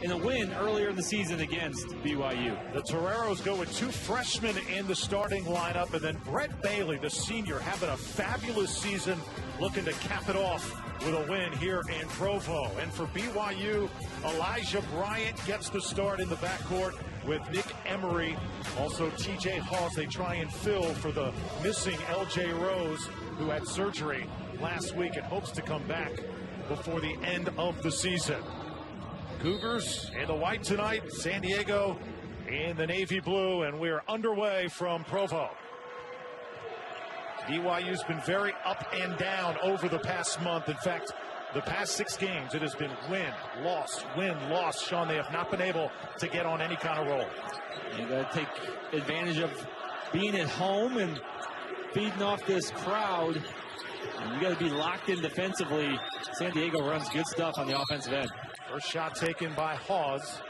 in a win earlier in the season against BYU. The Toreros go with 2 freshmen in the starting lineup, and then Brett Bailey, the senior, having a fabulous season, looking to cap it off with a win here in Provo. And for BYU, Elijah Bryant gets the start in the backcourt with Nick Emery. Also TJ Hawes, they try and fill for the missing LJ Rose, who had surgery last week and hopes to come back before the end of the season. Cougars in the white tonight, San Diego in the navy blue, and we're underway from Provo. BYU's been very up and down over the past month. In fact, the past 6 games, it has been win, loss, win, loss. Sean, they have not been able to get on any kind of roll. You got to take advantage of being at home and feeding off this crowd. And you got to be locked in defensively. San Diego runs good stuff on the offensive end. First shot taken by Hawes.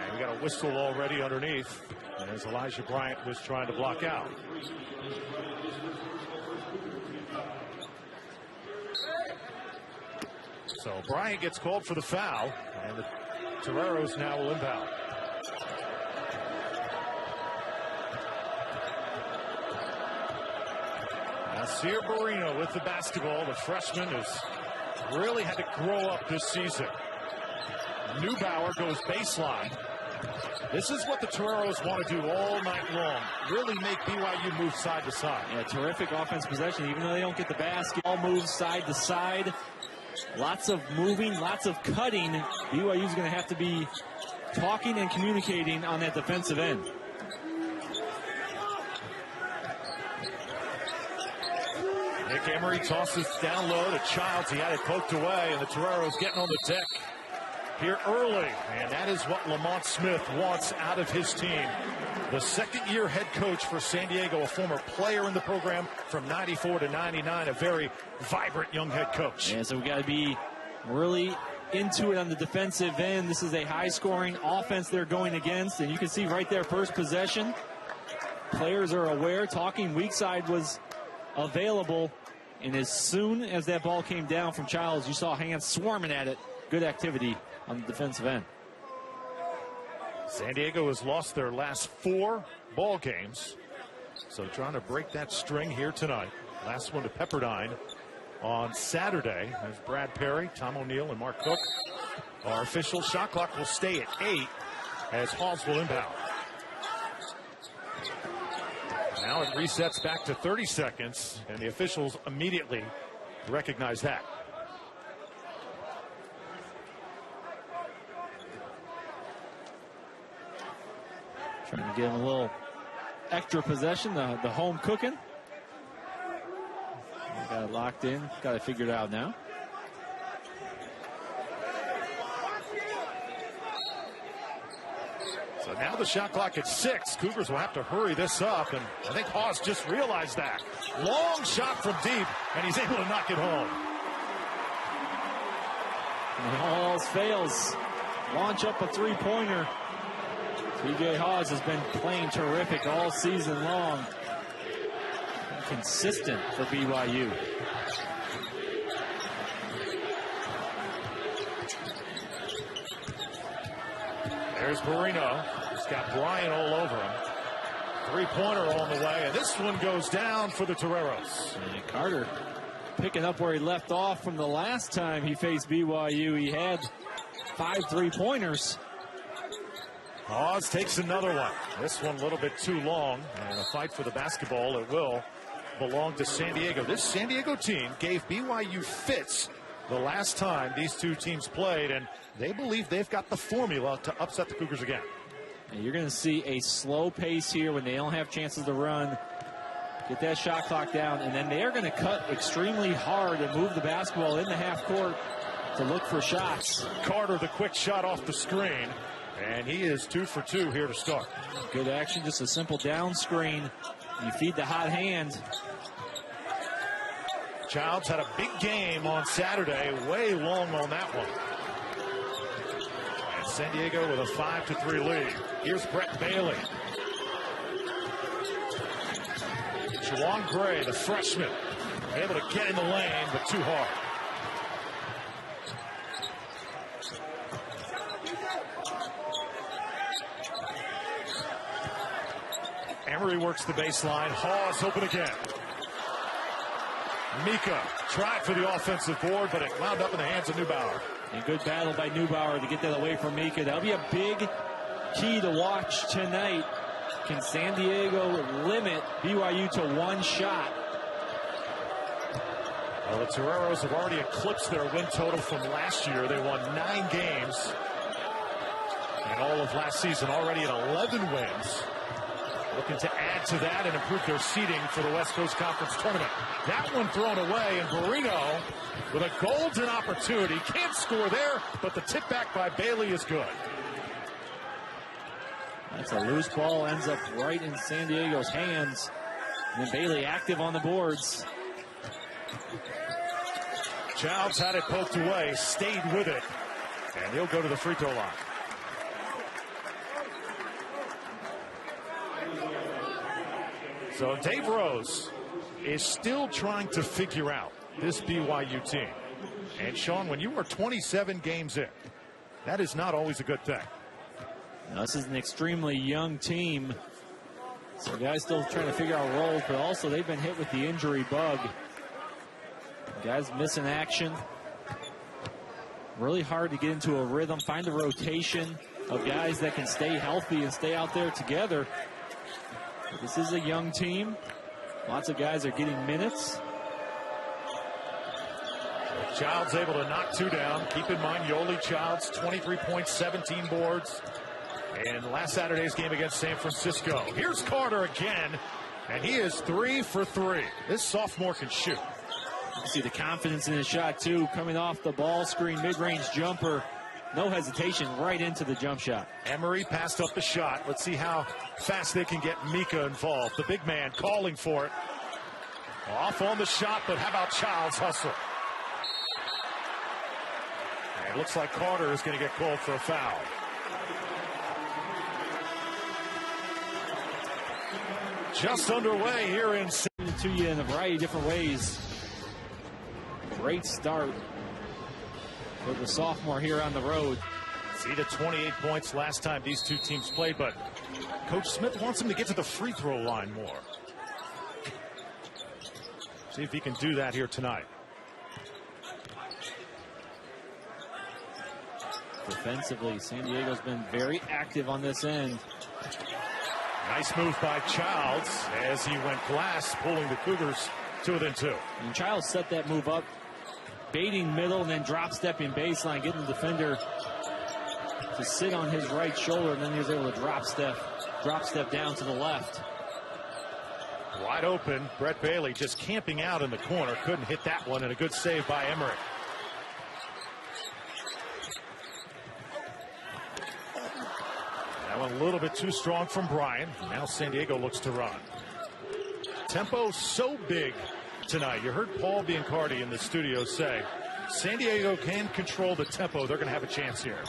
And we got a whistle already underneath, as Elijah Bryant was trying to block out. So Bryant gets called for the foul, and the Toreros now will inbound. Nasir Barino with the basketball. The freshman has really had to grow up this season. Neubauer goes baseline. This is what the Toreros want to do all night long. Really make BYU move side to side. Yeah, terrific offense possession. Even though they don't get the basket, all moves side to side. Lots of moving, lots of cutting. BYU's going to have to be talking and communicating on that defensive end. Nick Emery tosses down low to Childs. He had it poked away, and the Toreros getting on the deck here early. And that is what Lamont Smith wants out of his team. The second-year head coach for San Diego, a former player in the program from 94 to 99, a very vibrant young head coach. Yeah, so we got to be really into it on the defensive end. This is a high-scoring offense they're going against, and you can see right there, first possession. Players are aware. Talking weak side was available, and as soon as that ball came down from Childs, you saw hands swarming at it. Good activity on the defensive end. San Diego has lost their last 4 ball games, so trying to break that string here tonight. Last one to Pepperdine on Saturday. There's Brad Perry, Tom O'Neill, and Mark Cook. Our official shot clock will stay at 8 as Hawes will inbound. Now it resets back to 30 seconds, and the officials immediately recognize that. Trying to get him a little extra possession, the home cooking. Got it locked in, got it figured out now. So now the shot clock at 6. Cougars will have to hurry this up, and I think Hawes just realized that. Long shot from deep, and he's able to knock it home. And all else fails. Launch up a three-pointer. TJ Hawes has been playing terrific all season long. Consistent for BYU. There's Barino. He's got Bryant all over him. Three-pointer on the way, and this one goes down for the Toreros. And Carter picking up where he left off from the last time he faced BYU. He had 5 3-pointers. Hawes takes another one. This one a little bit too long, and a fight for the basketball. It will belong to San Diego. This San Diego team gave BYU fits the last time these two teams played, and they believe they've got the formula to upset the Cougars again. And you're going to see a slow pace here when they don't have chances to run. Get that shot clock down, and then they're going to cut extremely hard and move the basketball in the half court to look for shots. Carter, the quick shot off the screen. And he is 2 for 2 here to start. Good action, just a simple down screen. You feed the hot hand. Childs had a big game on Saturday, way long on that one. And San Diego with a 5-3 lead. Here's Brett Bailey. Juwan Gray, the freshman, able to get in the lane, but too hard. Emery works the baseline. Hawes open again. Mika tried for the offensive board, but it wound up in the hands of Neubauer. A good battle by Neubauer to get that away from Mika. That'll be a big key to watch tonight. Can San Diego limit BYU to one shot? Well, the Toreros have already eclipsed their win total from last year. They won 9 games in all of last season, already at 11 wins. Looking to add to that and improve their seeding for the West Coast Conference Tournament. That one thrown away, and Barrino with a golden opportunity. Can't score there, but the tip back by Bailey is good. That's a loose ball, ends up right in San Diego's hands. And then Bailey active on the boards. Childs had it poked away, stayed with it, and he'll go to the free throw line. So Dave Rose is still trying to figure out this BYU team. And Sean, when you are 27 games in, that is not always a good thing. Now, this is an extremely young team. So guys still trying to figure out roles, but also they've been hit with the injury bug. Guys missing action. Really hard to get into a rhythm, find a rotation of guys that can stay healthy and stay out there together. But this is a young team. Lots of guys are getting minutes. Childs able to knock 2 down. Keep in mind, Yoli Childs, 23 points, 17 boards. And last Saturday's game against San Francisco. Here's Carter again, and he is 3 for 3. This sophomore can shoot. You see the confidence in his shot, too, coming off the ball screen, mid-range jumper. No hesitation, right into the jump shot. Emery passed up the shot. Let's see how fast they can get Mika involved. The big man calling for it. Off on the shot, but how about Childs' hustle? And it looks like Carter is going to get called for a foul. Just underway here in... To you in a variety of different ways. Great start for the sophomore here on the road. See the 28 points last time these two teams played, but Coach Smith wants him to get to the free throw line more. See if he can do that here tonight. Defensively, San Diego's been very active on this end. Nice move by Childs as he went glass, pulling the Cougars to within 2. And Childs set that move up, baiting middle and then drop stepping baseline, getting the defender to sit on his right shoulder, and then he was able to drop step down to the left. Wide open, Brett Bailey just camping out in the corner, couldn't hit that one, and a good save by Emery. That one a little bit too strong from Bryan. Now San Diego looks to run. Tempo so big tonight. You heard Paul Biancardi in the studio say San Diego can control the tempo. They're going to have a chance here.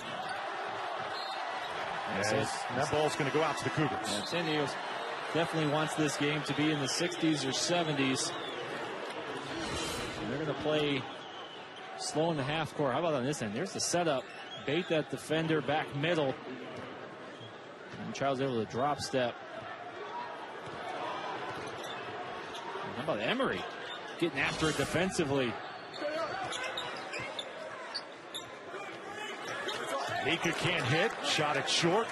That ball's going to go out to the Cougars. Yeah, San Diego definitely wants this game to be in the 60s or 70s. And they're going to play slow in the half court. How about on this end? There's the setup. Bait that defender back middle. And Childs able to drop step. And how about Emery getting after it defensively? Mika can't hit, shot it short.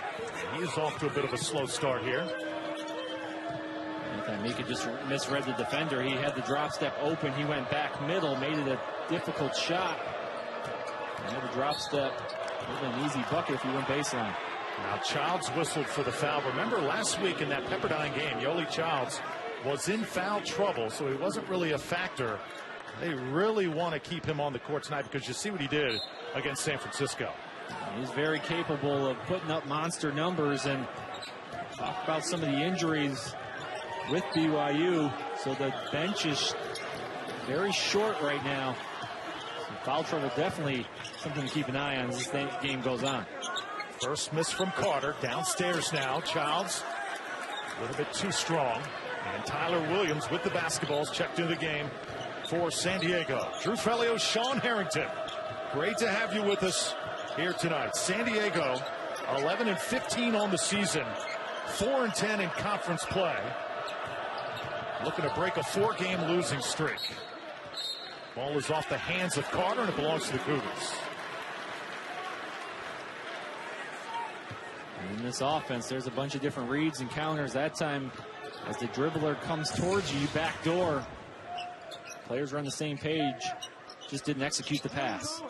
He's off to a bit of a slow start here. Mika just misread the defender. He had the drop step open. He went back middle, made it a difficult shot. Another drop step. Would have been an easy bucket if he went baseline. Now Childs whistled for the foul. Remember last week in that Pepperdine game, Yoli Childs was in foul trouble, so he wasn't really a factor. They really want to keep him on the court tonight because you see what he did against San Francisco. He's very capable of putting up monster numbers, and talk about some of the injuries with BYU. So the bench is very short right now. So foul trouble definitely something to keep an eye on as this game goes on. First miss from Carter. Downstairs now. Childs a little bit too strong. And Tyler Williams with the basketballs checked into the game for San Diego. Drew Fellio, Sean Harrington. Great to have you with us here tonight. San Diego 11-15 on the season. 4-10 in conference play. Looking to break a 4-game losing streak. Ball is off the hands of Carter, and it belongs to the Cougars. In this offense, there's a bunch of different reads and counters. That time, as the dribbler comes towards you, you backdoor. Players are on the same page, just didn't execute the pass.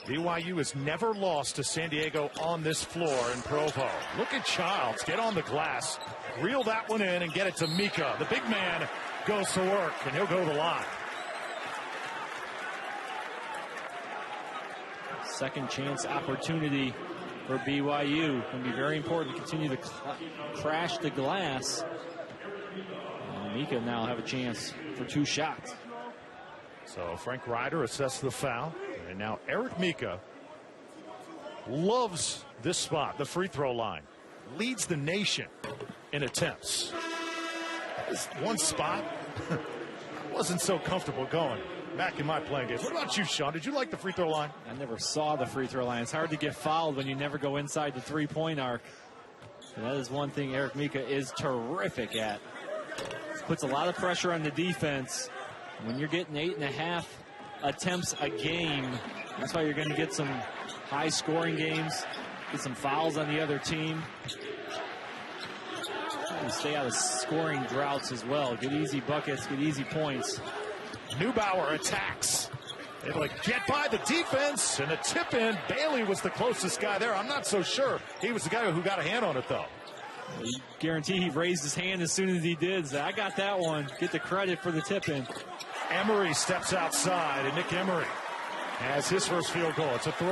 BYU has never lost to San Diego on this floor in Provo. Look at Childs get on the glass, reel that one in, and get it to Mika. The big man goes to work, and he'll go to the line. Second chance opportunity for BYU. Going to be very important to continue to crash the glass. And Mika now have a chance for 2 shots. So Frank Ryder assessed the foul. And now Eric Mika loves this spot, the free throw line. Leads the nation in attempts. This one spot wasn't so comfortable going back in my playing days. What about you, Sean? Did you like the free throw line? I never saw the free throw line. It's hard to get fouled when you never go inside the 3-point arc. And that is one thing Eric Mika is terrific at. Puts a lot of pressure on the defense. When you're getting 8.5 attempts a game, that's why you're going to get some high scoring games, get some fouls on the other team. And stay out of scoring droughts as well. Get easy buckets, get easy points. Neubauer attacks. It'll get by the defense, and a tip in. Bailey was the closest guy there. I'm not so sure he was the guy who got a hand on it, though. You guarantee he raised his hand as soon as he did. So I got that one. Get the credit for the tip in. Emery steps outside, and Nick Emery has his first field goal. It's a 3.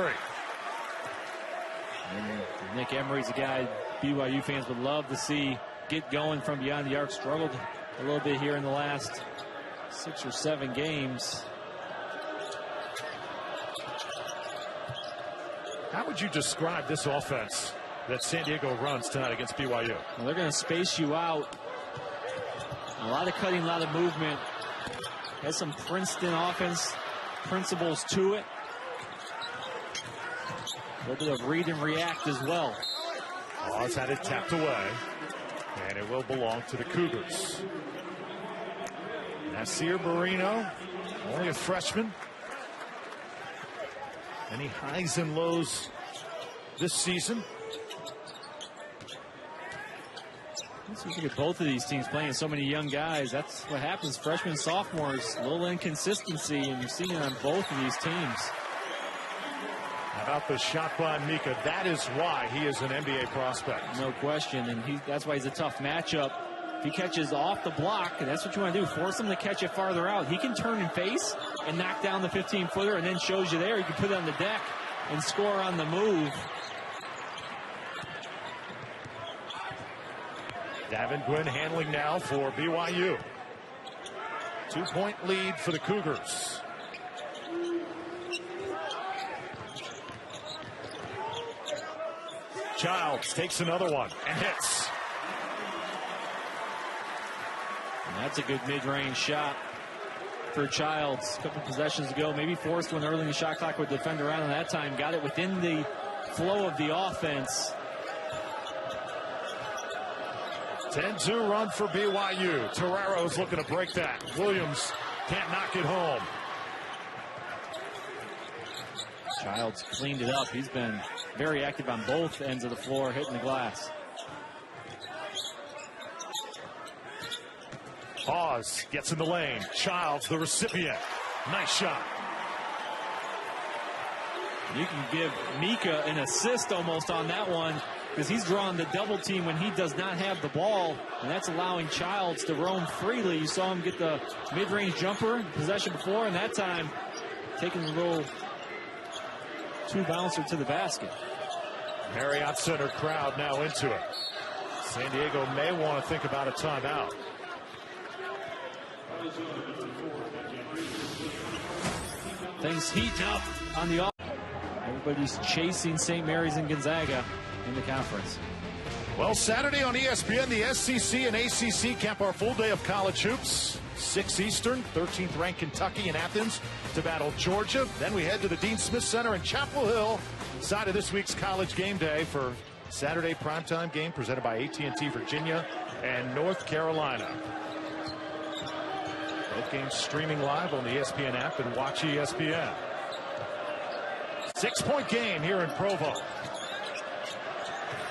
And Nick Emery's a guy BYU fans would love to see get going from beyond the arc. Struggled a little bit here in the last 6 or 7 games. How would you describe this offense that San Diego runs tonight against BYU? Well, they're going to space you out. A lot of cutting, a lot of movement. Has some Princeton offense principles to it. A little bit of read and react as well. Oz had it tapped away, and it will belong to the Cougars. Nasir Barrino, only a freshman. Any highs and lows this season? Let's look at both of these teams playing so many young guys. That's what happens. Freshmen, sophomores, a little inconsistency, and you're seeing it on both of these teams. How about the shot by Mika? That is why he is an NBA prospect. No question, and that's why he's a tough matchup. If he catches off the block, and that's what you want to do, force him to catch it farther out. He can turn and face and knock down the 15-footer and then shows you there. You can put it on the deck and score on the move. Davin Gwynn handling now for BYU. 2-point lead for the Cougars. Childs takes another one and hits. And that's a good mid-range shot for Childs. A couple possessions ago, maybe forced one early in the shot clock with defender around, and that time got it within the flow of the offense. 10-2 run for BYU. Torrero's looking to break that. Williams can't knock it home. Childs cleaned it up. He's been very active on both ends of the floor, hitting the glass. Oz gets in the lane. Childs, the recipient. Nice shot. You can give Mika an assist almost on that one, because he's drawing the double team when he does not have the ball, and that's allowing Childs to roam freely. You saw him get the mid-range jumper possession before, and that time taking a little two-bouncer to the basket. Marriott Center crowd now into it. San Diego may want to think about a timeout. Things heating up on the offense. Everybody's chasing St. Mary's and Gonzaga in the conference. Well, Saturday on ESPN, the SEC and ACC camp our full day of college hoops. 6 Eastern, 13th ranked Kentucky in Athens to battle Georgia. Then we head to the Dean Smith Center in Chapel Hill, side of this week's College Game Day for Saturday primetime game presented by AT&T Virginia and North Carolina. Both games streaming live on the ESPN app and watch ESPN. 6-point game here in Provo.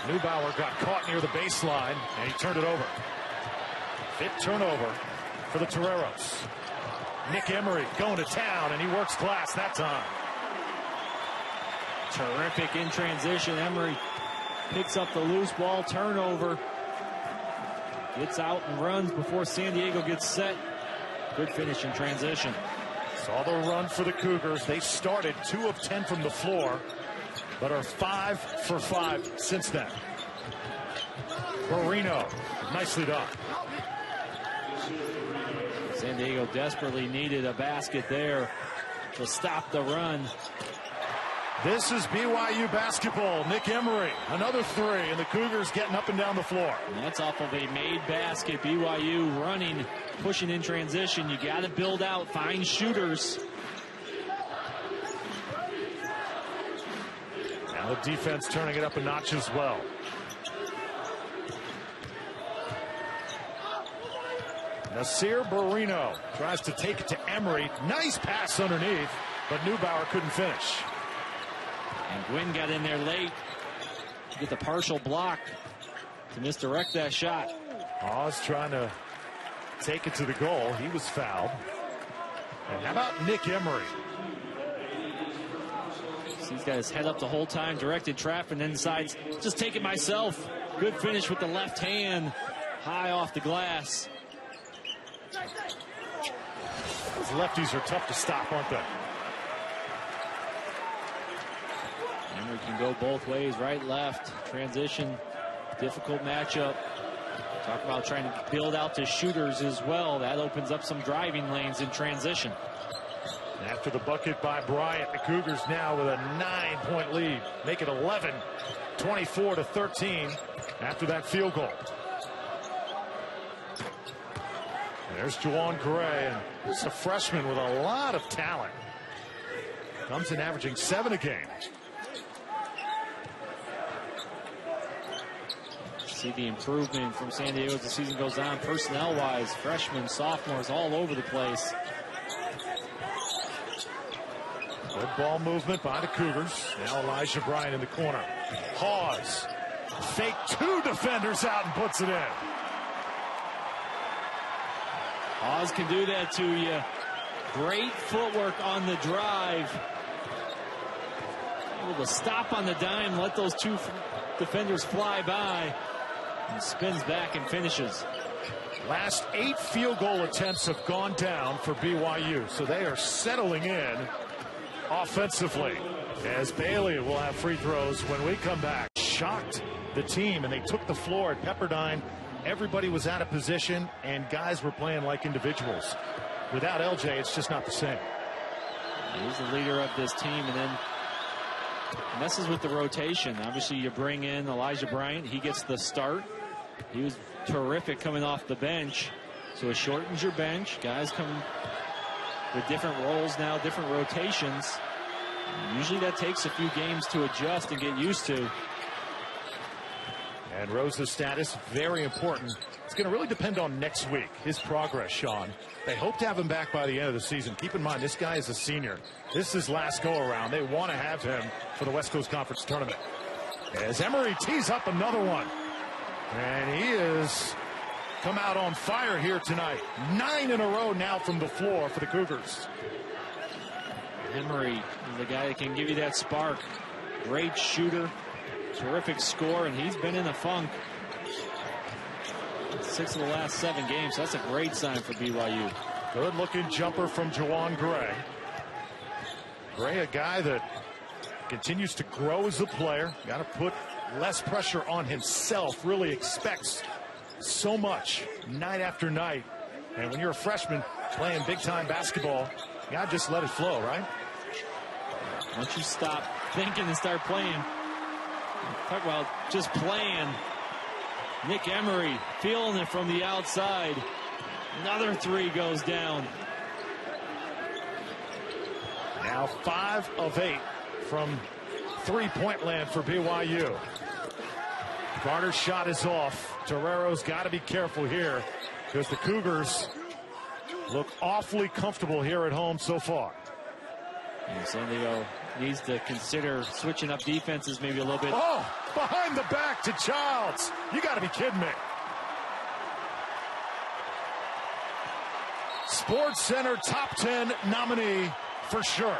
Neubauer got caught near the baseline and he turned it over. 5th turnover for the Toreros. Nick Emery going to town, and he works glass that time. Terrific in transition. Emery picks up the loose ball, turnover. Gets out and runs before San Diego gets set. Good finish in transition. Saw the run for the Cougars. They started 2 of 10 from the floor, but are 5 for 5 since then. Barrino, nicely done. San Diego desperately needed a basket there to stop the run. This is BYU basketball. Nick Emery, another 3, and the Cougars getting up and down the floor. And that's off of a made basket. BYU running, pushing in transition. You got to build out, find shooters. Now the defense turning it up a notch as well. Nasir Barrino tries to take it to Emery. Nice pass underneath, but Neubauer couldn't finish. And Gwynn got in there late to get the partial block to misdirect that shot. Oz trying to take it to the goal. He was fouled. And how about Nick Emery? He's got his head up the whole time, directed traffic, and then decides, just take it myself. Good finish with the left hand, high off the glass. Those lefties are tough to stop, aren't they? Emery can go both ways, right, left, transition, difficult matchup. Talk about trying to build out to shooters as well. That opens up some driving lanes in transition. After the bucket by Bryant, the Cougars now with a 9-point lead. Make it 11, 24-13 after that field goal. There's Juwan Gray, and this is a freshman with a lot of talent. Comes in averaging 7 a game. See the improvement from San Diego as the season goes on, personnel-wise. Freshmen, sophomores, all over the place. Good ball movement by the Cougars. Now Elijah Bryant in the corner. Hawes. Fake 2 defenders out and puts it in. Hawes can do that to you. Great footwork on the drive. Able to stop on the dime, let those 2 defenders fly by, and spins back and finishes. Last 8 field goal attempts have gone down for BYU, so they are settling in offensively, as Bailey will have free throws when we come back. Shocked the team, and they took the floor at Pepperdine. Everybody was out of position, and guys were playing like individuals. Without LJ, it's just not the same. He's the leader of this team, and then messes with the rotation. Obviously, you bring in Elijah Bryant. He gets the start. He was terrific coming off the bench, so it shortens your bench. Guys come with different roles now, different rotations. Usually that takes a few games to adjust and get used to. And Rose's status, very important. It's going to really depend on next week, his progress, Sean. They hope to have him back by the end of the season. Keep in mind, this guy is a senior. This is his last go-around. They want to have him for the West Coast Conference Tournament. As Emery tees up another one. And he is come out on fire here tonight. 9 in a row now from the floor for the Cougars. Emery is the guy that can give you that spark. Great shooter, terrific score, and he's been in a funk 6 of the last 7 games. So that's a great sign for BYU. Good looking jumper from Juwan Gray. Gray, a guy that continues to grow as a player. Got to put less pressure on himself. Really expects so much night after night. And when you're a freshman playing big time basketball, you got to just let it flow, right? Once you stop thinking and start playing, talk about just playing. Nick Emery feeling it from the outside. Another 3 goes down. Now 5 of 8 from three-point land for BYU. Carter's shot is off. Torero's got to be careful here because the Cougars look awfully comfortable here at home so far. And San Diego needs to consider switching up defenses maybe a little bit. Oh, behind the back to Childs. You got to be kidding me. Sports Center top 10 nominee for sure.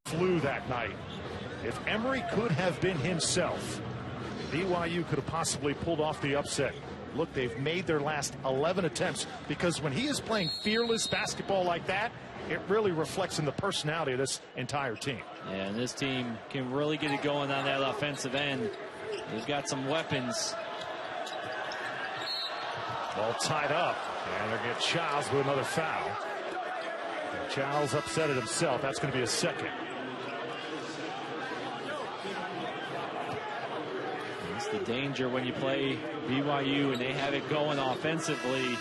Flew that night. If Emery could have been himself, BYU could have possibly pulled off the upset. Look, they've made their last 11 attempts because when he is playing fearless basketball like that, it really reflects in the personality of this entire team. Yeah, and this team can really get it going on that offensive end. They've got some weapons. All tied up, and they're going to get Childs with another foul. And Childs upset it himself. That's going to be a second. It's the danger when you play BYU and they have it going offensively.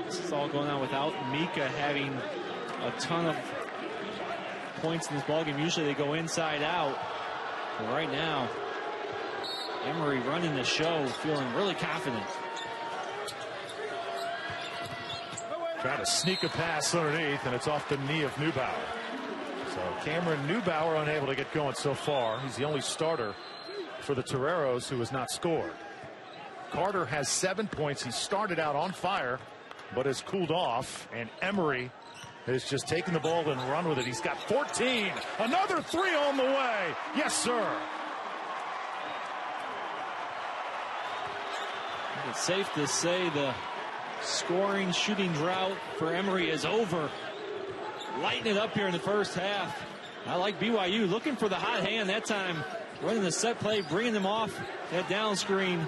This is all going on without Mika having a ton of points in this ballgame. Usually they go inside out. But right now, Emery running the show, feeling really confident. Trying to sneak a pass underneath, and it's off the knee of Neubauer. So Cameron Neubauer unable to get going so far. He's the only starter for the Toreros who has not scored. Carter has 7 points. He started out on fire, but has cooled off. And Emery has just taken the ball and run with it. He's got 14. Another three on the way. Yes, sir. It's safe to say the scoring shooting drought for Emery is over. Lighting it up here in the first half. I like BYU looking for the hot hand that time. Running the set play, bringing them off that down screen.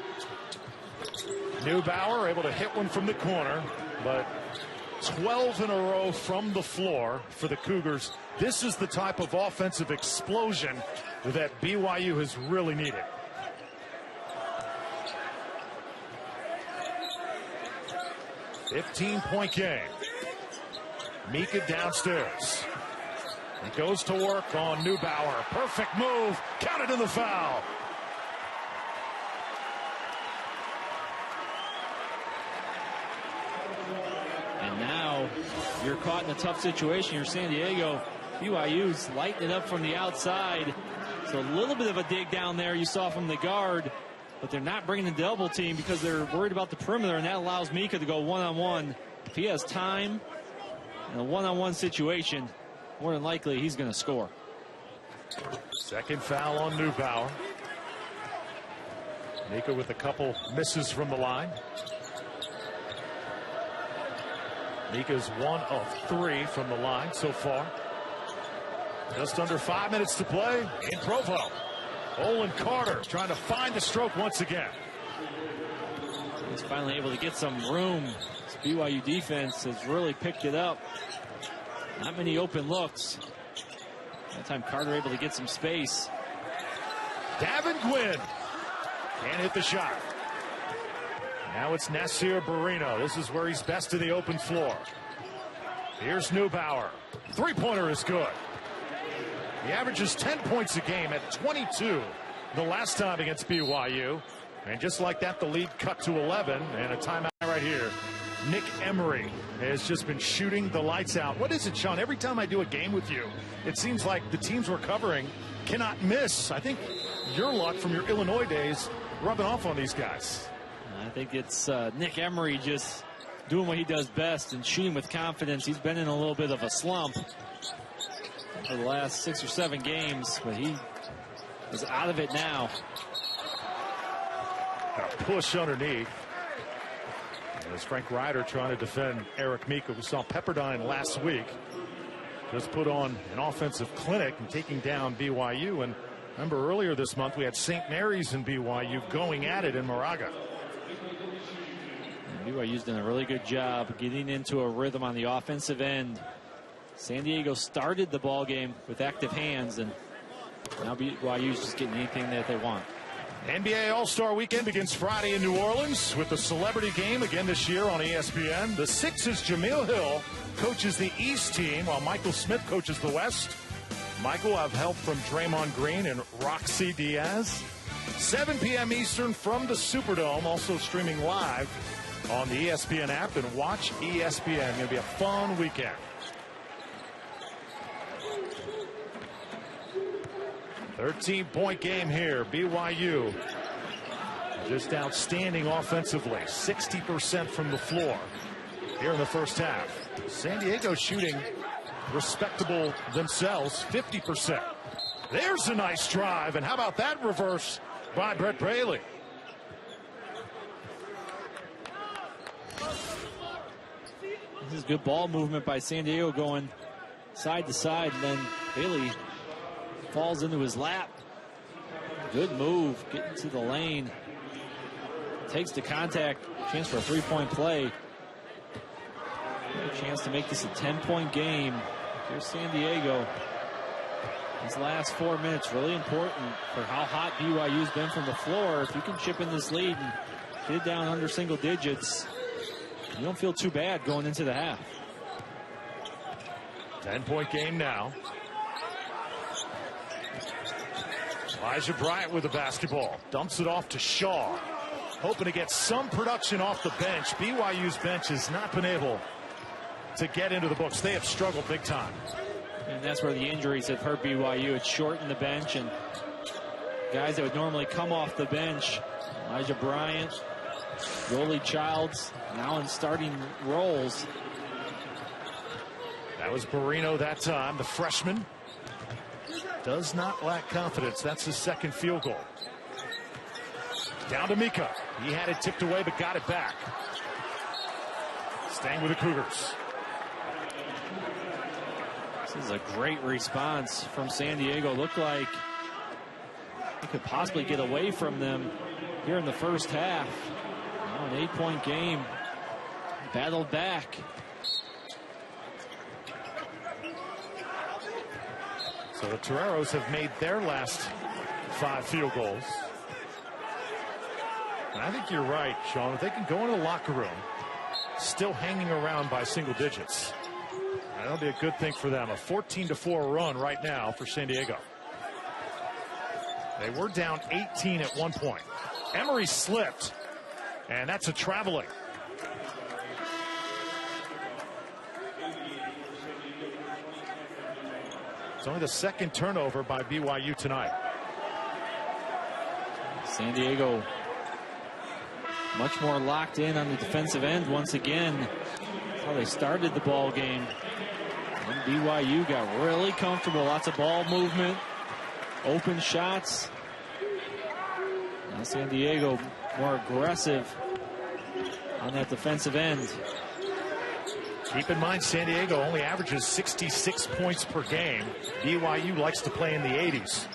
Neubauer able to hit one from the corner, but 12 in a row from the floor for the Cougars. This is the type of offensive explosion that BYU has really needed. $15-point game. Mika downstairs. He goes to work on Neubauer. Perfect move. Counted in the foul. And now you're caught in a tough situation. You're San Diego. BYU's lighting it up from the outside. So a little bit of a dig down there you saw from the guard. But they're not bringing the double team because they're worried about the perimeter, and that allows Mika to go one-on-one. If he has time in a one-on-one situation, more than likely he's going to score. Second foul on Neubauer. Mika with a couple misses from the line. Mika's 1 of 3 from the line so far. Just under 5 minutes to play in Provo. Olin Carter trying to find the stroke once again. He's finally able to get some room. This BYU defense has really picked it up. Not many open looks. That time Carter able to get some space. Davin Gwynn can't hit the shot. Now it's Nasir Barino. This is where he's best to the open floor. Here's Neubauer. Three-pointer is good. He averages 10 points a game at 22 the last time against BYU. And just like that, the lead cut to 11. And a timeout right here. Nick Emery has just been shooting the lights out. What is it, Sean? Every time I do a game with you, it seems like the teams we're covering cannot miss. I think your luck from your Illinois days rubbing off on these guys. I think it's Nick Emery just doing what he does best and shooting with confidence. He's been in a little bit of a slump for the last 6 or 7 games, but he is out of it now. Got a push underneath. As Frank Ryder trying to defend Eric Mika. We saw Pepperdine last week just put on an offensive clinic and taking down BYU. And remember earlier this month we had St. Mary's and BYU going at it in Moraga. BYU's done a really good job getting into a rhythm on the offensive end. San Diego started the ball game with active hands, and now BYU's just getting anything that they want. NBA All-Star Weekend begins Friday in New Orleans with the celebrity game again this year on ESPN. The Sixers' Jameel Hill coaches the East team while Michael Smith coaches the West. Michael will have help from Draymond Green and Roxy Diaz. 7 p.m. Eastern from the Superdome, also streaming live on the ESPN app and watch ESPN. Going to be a fun weekend. 13-point game here. BYU just outstanding offensively. 60% from the floor here in the first half. San Diego shooting respectable themselves, 50%. There's a nice drive, and how about that reverse by Brett Bailey? This is good ball movement by San Diego, going side to side, and then Bailey falls into his lap. Good move, getting to the lane. Takes the contact, chance for a three-point play. A chance to make this a 10-point game. Here's San Diego. These last 4 minutes really important for how hot BYU's been from the floor. If you can chip in this lead and get it down under single digits, you don't feel too bad going into the half. 10-point game now. Elijah Bryant with the basketball. Dumps it off to Shaw. Hoping to get some production off the bench. BYU's bench has not been able to get into the books. They have struggled big time. And that's where the injuries have hurt BYU. It's shortened the bench, and guys that would normally come off the bench, Elijah Bryant, Yoli Childs, now in starting roles. That was Barrino that time, the freshman. Does not lack confidence. That's his second field goal. Down to Mika. He had it tipped away but got it back. Staying with the Cougars. This is a great response from San Diego. Looked like he could possibly get away from them here in the first half. Now an 8-point game. Battled back. So the Toreros have made their last 5 field goals. And I think you're right, Sean. If they can go into the locker room still hanging around by single digits, that'll be a good thing for them. A 14-4 run right now for San Diego. They were down 18 at one point. Emery slipped, and that's a traveling. It's only the second turnover by BYU tonight. San Diego much more locked in on the defensive end once again. That's how they started the ball game. And BYU got really comfortable. Lots of ball movement, open shots. Now San Diego more aggressive on that defensive end. Keep in mind, San Diego only averages 66 points per game. BYU likes to play in the 80s.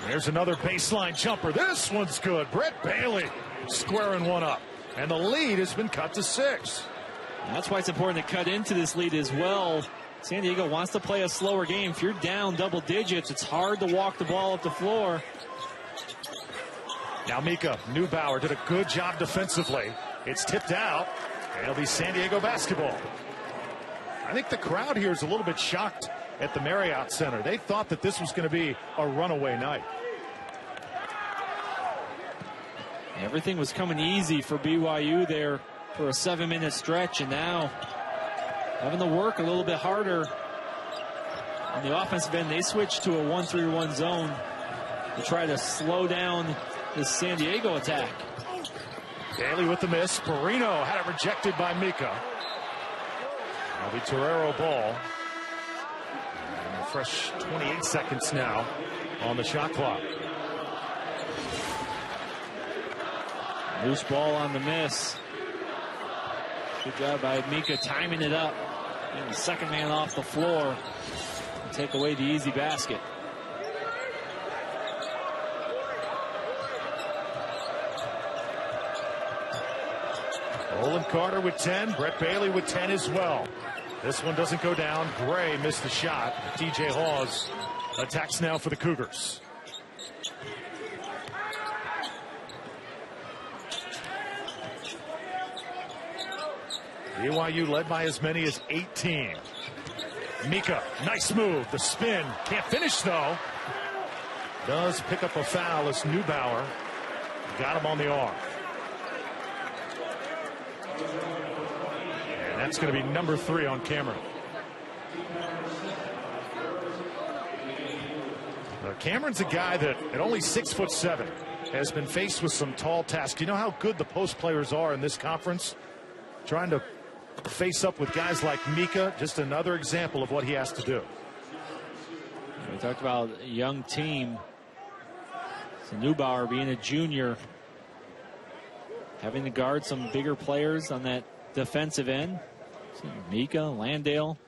There's another baseline jumper. This one's good. Brett Bailey squaring one up. And the lead has been cut to 6. That's why it's important to cut into this lead as well. San Diego wants to play a slower game. If you're down double digits, it's hard to walk the ball up the floor. Now Mika Neubauer did a good job defensively. It's tipped out. It'll be San Diego basketball. I think the crowd here is a little bit shocked at the Marriott Center. They thought that this was going to be a runaway night. Everything was coming easy for BYU there for a 7-minute stretch, and now having to work a little bit harder on the offensive end. They switched to a 1-3-1 zone to try to slow down this San Diego attack. Bailey with the miss. Barrino had it rejected by Mika. That'll be Torero ball. And a fresh 28 seconds now on the shot clock. Loose ball on the miss. Good job by Mika timing it up. Getting the second man off the floor and take away the easy basket. Olin Carter with 10. Brett Bailey with 10 as well. This one doesn't go down. Gray missed the shot. TJ Hawes attacks now for the Cougars. BYU led by as many as 18. Mika, nice move. The spin. Can't finish, though. Does pick up a foul as Neubauer got him on the arm. And that's going to be number 3 on camera. Cameron's a guy that at only 6'7" has been faced with some tall tasks. You know how good the post players are in this conference? Trying to face up with guys like Mika, just another example of what he has to do. We talked about a young team. So Neubauer being a junior, having to guard some bigger players on that defensive end. Mika, Landale.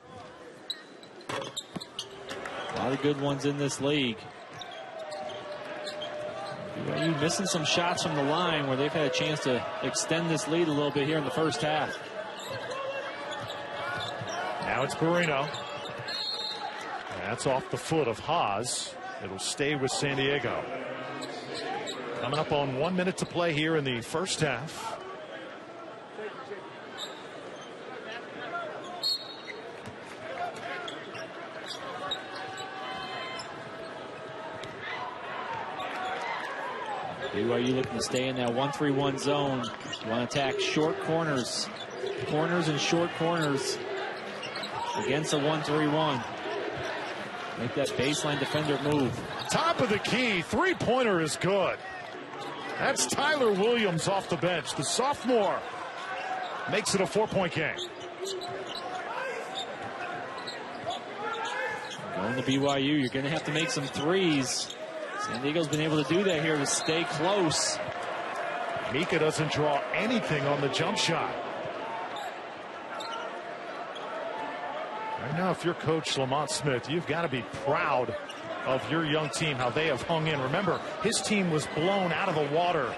A lot of good ones in this league. BYU missing some shots from the line where they've had a chance to extend this lead a little bit here in the first half. Now it's Barrino. That's off the foot of Haas. It'll stay with San Diego. Coming up on 1 minute to play here in the first half. BYU looking to stay in that 1-3-1 zone. You want to attack short corners. Corners and short corners against a 1-3-1. Make that baseline defender move. Top of the key. Three-pointer is good. That's Tyler Williams off the bench. The sophomore makes it a 4-point game. Going to BYU, you're going to have to make some threes. San Diego's been able to do that here to stay close. Mika doesn't draw anything on the jump shot. Right now, if you're Coach Lamont Smith, you've got to be proud of your young team, how they have hung in. Remember, his team was blown out of the water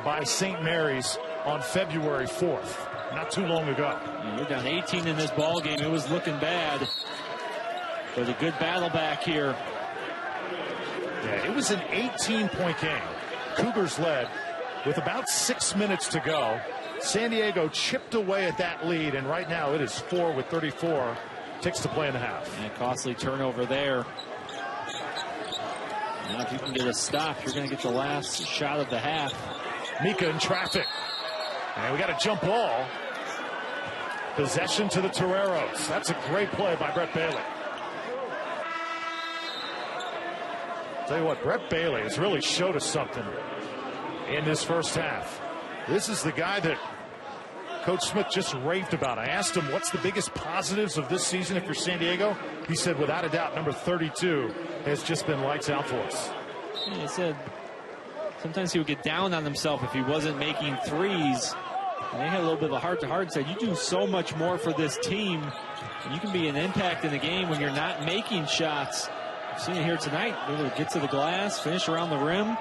by St. Mary's on February 4th, not too long ago. Yeah, you're down 18 in this ball game. It was looking bad. But a good battle back here. Yeah, it was an 18-point game. Cougars led with about 6 minutes to go. San Diego chipped away at that lead, and right now it is 4 with 34 ticks to play in the half. And a costly turnover there. Now if you can get a stop, you're going to get the last shot of the half. Mika in traffic. And we got a jump ball. Possession to the Toreros. That's a great play by Brett Bailey. Tell you what, Brett Bailey has really showed us something in this first half. This is the guy that Coach Smith just raved about. I asked him, what's the biggest positives of this season if you're San Diego? He said, without a doubt, number 32 has just been lights out for us. Yeah, he said sometimes he would get down on himself if he wasn't making threes. And they had a little bit of a heart-to-heart and said, you do so much more for this team. And you can be an impact in the game when you're not making shots. We've seen it here tonight. Able to get to the glass, finish around the rim,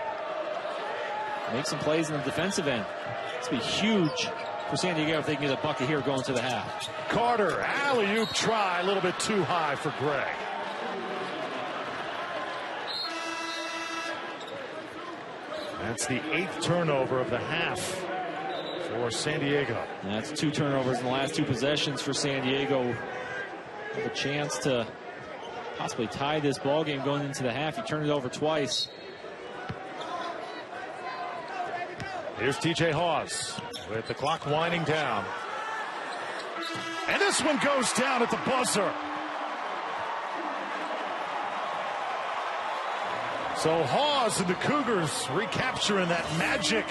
make some plays in the defensive end. It's going to be huge for San Diego if they can get a bucket here going to the half. Carter, alley-oop try, a little bit too high for Gray. That's the 8th turnover of the half for San Diego. And that's 2 turnovers in the last 2 possessions for San Diego. Have a chance to possibly tie this ball game going into the half. He turned it over twice. Here's TJ Hawes with the clock winding down. And this one goes down at the buzzer. So Hawes and the Cougars recapturing that magic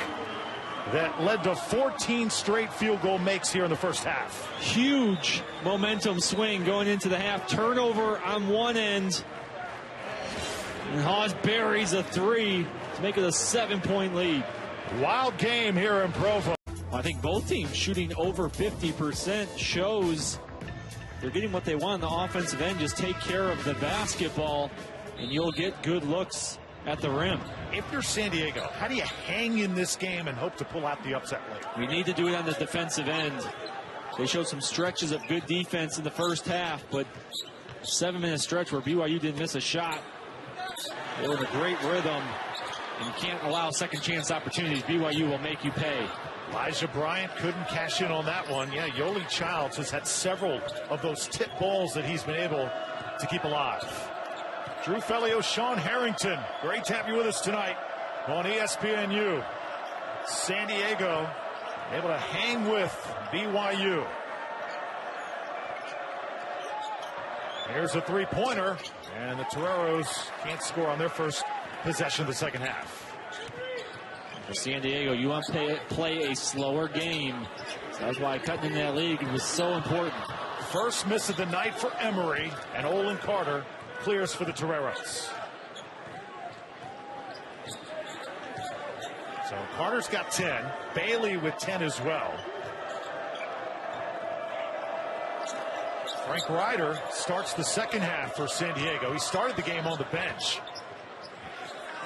that led to 14 straight field goal makes here in the first half. Huge momentum swing going into the half. Turnover on one end. And Hawes buries a 3 to make it a 7-point lead. Wild game here in Provo. I think both teams shooting over 50% shows they're getting what they want on the offensive end. Just take care of the basketball and you'll get good looks at the rim. If you're San Diego, how do you hang in this game and hope to pull out the upset late? We need to do it on the defensive end. They showed some stretches of good defense in the first half, but 7-minute stretch where BYU didn't miss a shot. They were in a great rhythm. And you can't allow second chance opportunities. BYU will make you pay. Elijah Bryant couldn't cash in on that one. Yeah, Yoli Childs has had several of those tip balls that he's been able to keep alive. Drew Fellio, Sean Harrington. Great to have you with us tonight on ESPNU. San Diego able to hang with BYU. Here's a three-pointer, and the Toreros can't score on their first possession of the second half. For San Diego, you want to play a slower game. So that's why cutting in that league was so important. First miss of the night for Emory, and Olin Carter clears for the Toreros. So Carter's got 10. Bailey with 10 as well. Frank Ryder starts the second half for San Diego. He started the game on the bench.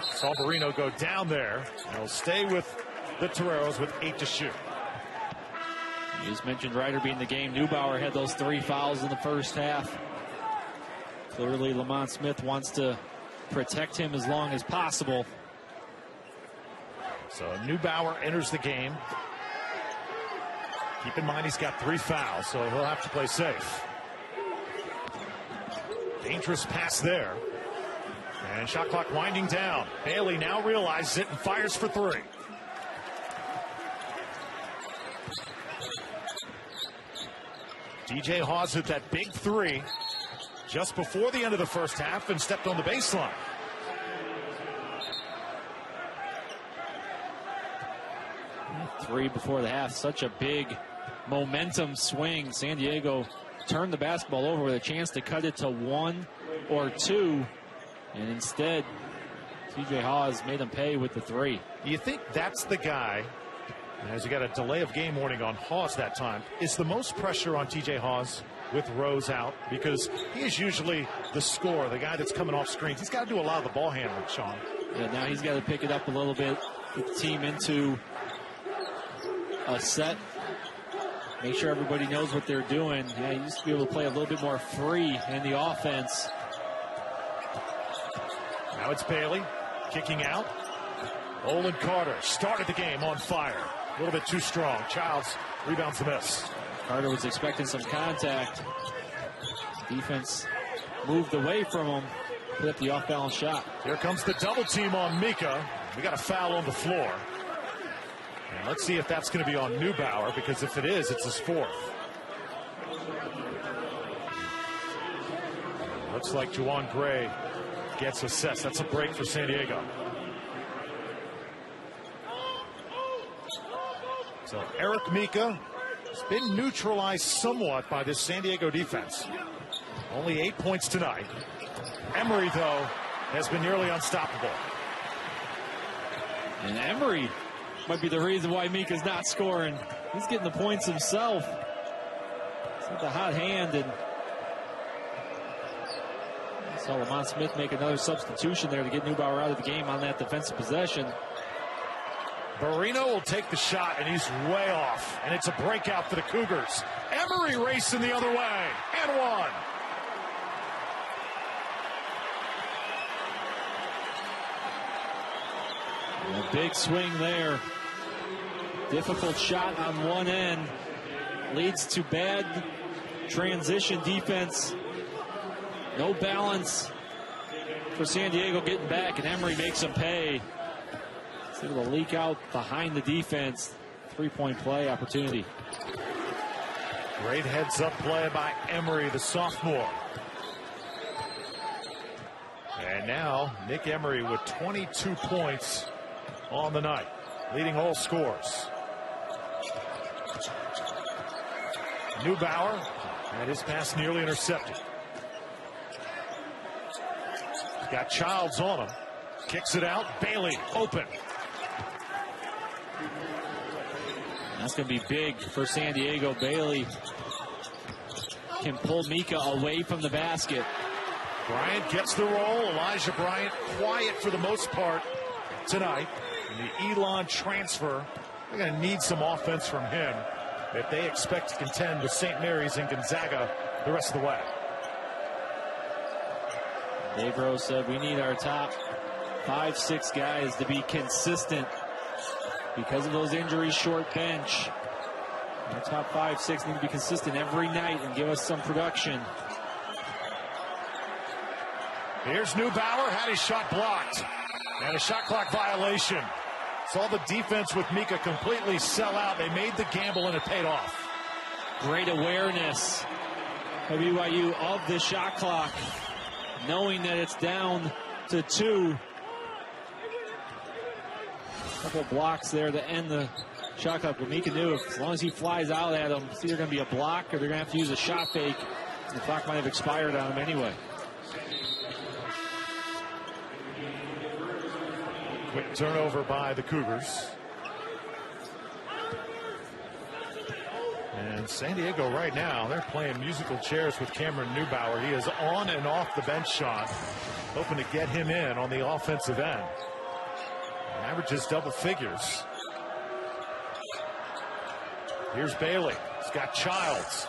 Saw Barrino go down there. And he'll stay with the Toreros with 8 to shoot. You just mentioned Ryder being the game. Neubauer had those 3 fouls in the first half. Clearly, Lamont Smith wants to protect him as long as possible. So Neubauer enters the game. Keep in mind he's got 3 fouls, so he'll have to play safe. Dangerous pass there. And shot clock winding down. Bailey now realizes it and fires for 3. DJ Hawes hit that big 3 just before the end of the first half and stepped on the baseline. Three before the half. Such a big momentum swing. San Diego turned the basketball over with a chance to cut it to 1 or 2. And instead, TJ Hawes made them pay with the 3. You think that's the guy, as you got a delay of game warning on Hawes that time, is the most pressure on TJ Hawes with Rose out, because he is usually the scorer, the guy that's coming off screens. He's got to do a lot of the ball handling, Sean. Yeah, now he's got to pick it up a little bit, get the team into a set, make sure everybody knows what they're doing. Yeah, he used to be able to play a little bit more free in the offense. Now it's Bailey kicking out. Olin Carter started the game on fire. A little bit too strong. Childs rebounds the miss. Carter was expecting some contact. Defense moved away from him. Put up the off-balance shot. Here comes the double team on Mika. We got a foul on the floor. And let's see if that's going to be on Neubauer, because if it is, it's his 4th. Looks like Juwan Gray gets assessed. That's a break for San Diego. So Eric Mika has been neutralized somewhat by this San Diego defense. Only 8 points tonight. Emory, though, has been nearly unstoppable. And Emory might be the reason why Mika's not scoring. He's getting the points himself. He's got the hot hand, and saw Lamont Smith make another substitution there to get Neubauer out of the game on that defensive possession. Barrino will take the shot, and he's way off. And it's a breakout for the Cougars. Emory racing the other way. And 1. A big swing there. Difficult shot on one end. Leads to bad transition defense. No balance for San Diego getting back, and Emory makes them pay. It's able to leak out behind the defense. 3-point play opportunity. Great heads-up play by Emory, the sophomore. And now Nick Emory with 22 points on the night, leading all scores. Neubauer had his pass nearly intercepted. Got Childs on him. Kicks it out. Bailey open. That's going to be big for San Diego. Bailey can pull Mika away from the basket. Bryant gets the roll. Elijah Bryant quiet for the most part tonight. And the Elon transfer, they're going to need some offense from him if they expect to contend with St. Mary's and Gonzaga the rest of the way. Dave Rose said we need our top 5-6 guys to be consistent because of those injuries, short bench. Our top 5-6 need to be consistent every night and give us some production. Here's Neubauer, had his shot blocked. And a shot clock violation. Saw the defense with Mika completely sell out. They made the gamble and it paid off. Great awareness of BYU of the shot clock, knowing that it's down to 2. Couple blocks there to end the shot clock. But Mika knew as long as he flies out at him, it's either going to be a block or they're going to have to use a shot fake. The clock might have expired on him anyway. Quick turnover by the Cougars. And San Diego right now, they're playing musical chairs with Cameron Neubauer. He is on and off the bench shot, hoping to get him in on the offensive end. Averages double figures. Here's Bailey. He's got Childs.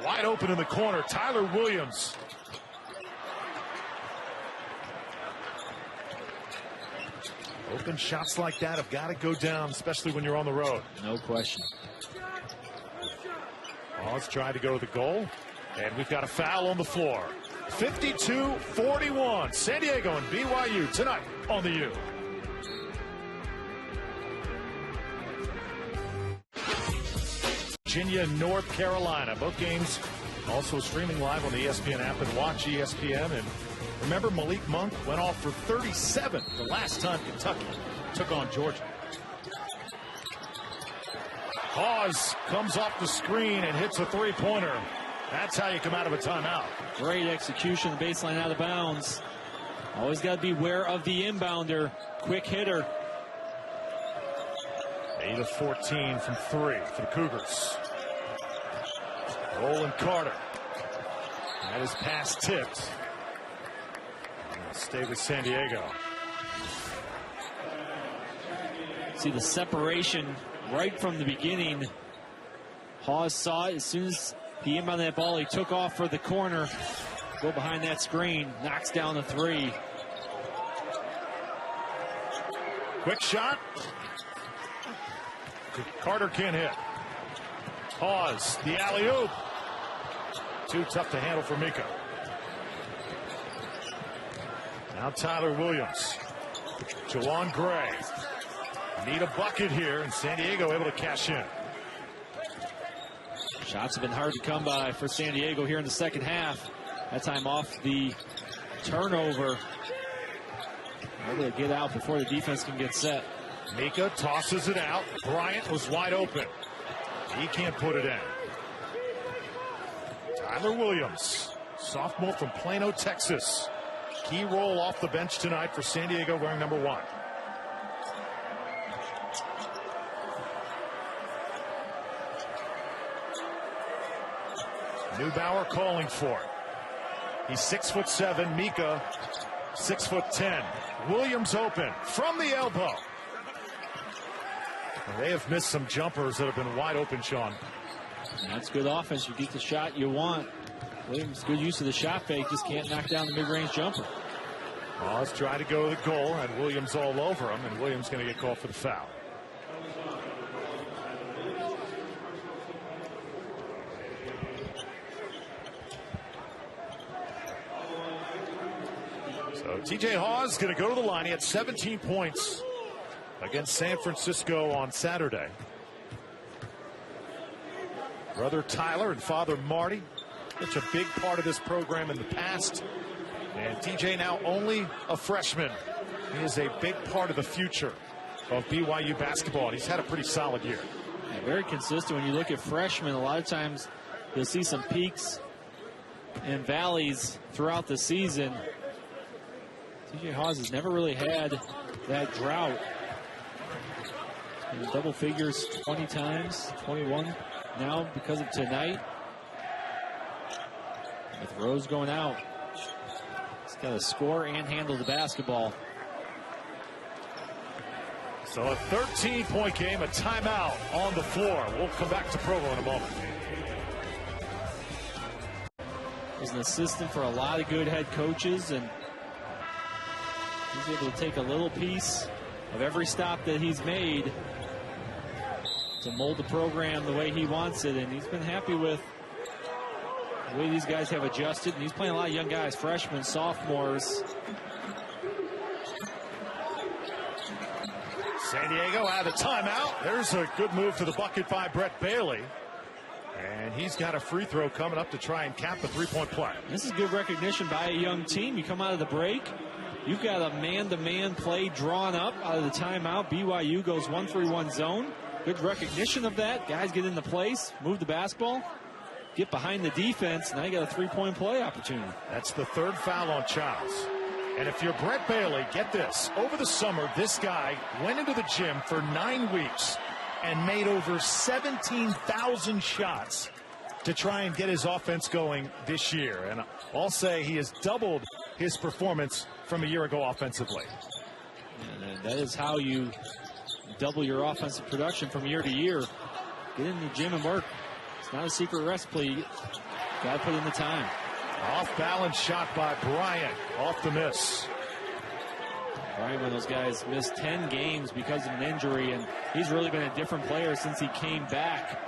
Wide open in the corner. Tyler Williams. Open shots like that have got to go down, especially when you're on the road. No question. Let's try to go to the goal. And we've got a foul on the floor. 52-41. San Diego and BYU tonight on the U. Virginia, North Carolina. Both games also streaming live on the ESPN app and watch ESPN. And remember, Malik Monk went off for 37 the last time Kentucky took on Georgia. Hawes comes off the screen and hits a three-pointer. That's how you come out of a timeout. Great execution, the baseline out of bounds. Always got to be aware of the inbounder. Quick hitter. 8 of 14 from 3 for the Cougars. Olin Carter. That is pass tipped. Stay with San Diego. See the separation right from the beginning. Hawes saw it as soon as he inbounded that ball. He took off for the corner. Go behind that screen. Knocks down the 3. Quick shot. Carter can't hit. Hawes, the alley-oop. Too tough to handle for Mika. Now Tyler Williams. Jawan Gray. Need a bucket here, and San Diego able to cash in. Shots have been hard to come by for San Diego here in the second half. That time off the turnover. Able to get out before the defense can get set. Mika tosses it out. Bryant was wide open. He can't put it in. Tyler Williams, sophomore from Plano, Texas. Key role off the bench tonight for San Diego, wearing number 1. Neubauer calling for it. He's 6'7". Mika 6'10". Williams open from the elbow. They have missed some jumpers that have been wide open, Sean. And that's good offense. You get the shot you want. Williams, good use of the shot fake. Just can't knock down the mid-range jumper. Let's try to go to the goal, and Williams all over him, and Williams going to get called for the foul. So TJ Hawes going to go to the line. He had 17 points against San Francisco on Saturday. Brother Tyler and father Marty, such a big part of this program in the past. And TJ now only a freshman. He is a big part of the future of BYU basketball. And he's had a pretty solid year. Yeah, very consistent. When you look at freshmen, a lot of times you'll see some peaks and valleys throughout the season. TJ Hawes has never really had that drought. In double figures 20 times, 21 now because of tonight. With Rose going out, he's got to score and handle the basketball. So a 13-point game, a timeout on the floor. We'll come back to Provo in a moment. He's an assistant for a lot of good head coaches, and He's able to take a little piece of every stop that he's made to mold the program the way he wants it, and he's been happy with the way these guys have adjusted, and he's playing a lot of young guys, freshmen, sophomores. San Diego out of timeout. There's a good move to the bucket by Brett Bailey. And he's got a free throw coming up to try and cap the three-point play. This is good recognition by a young team. You come out of the break, you've got a man-to-man play drawn up out of the timeout. BYU goes 1-3-1 zone. Good recognition of that. Guys get into place, move the basketball, get behind the defense. Now you got a three-point play opportunity. That's the third foul on Childs. And if you're Brett Bailey, get this. Over the summer, this guy went into the gym for 9 weeks and made over 17,000 shots to try and get his offense going this year. And I'll say he has doubled his performance from a year ago offensively. And that is how you double your offensive production from year to year. Get in the gym and work. It's not a secret recipe. You got to put in the time. Off-balance shot by Bryant. Off the miss. Bryant, one of those guys, missed 10 games because of an injury, and he's really been a different player since he came back.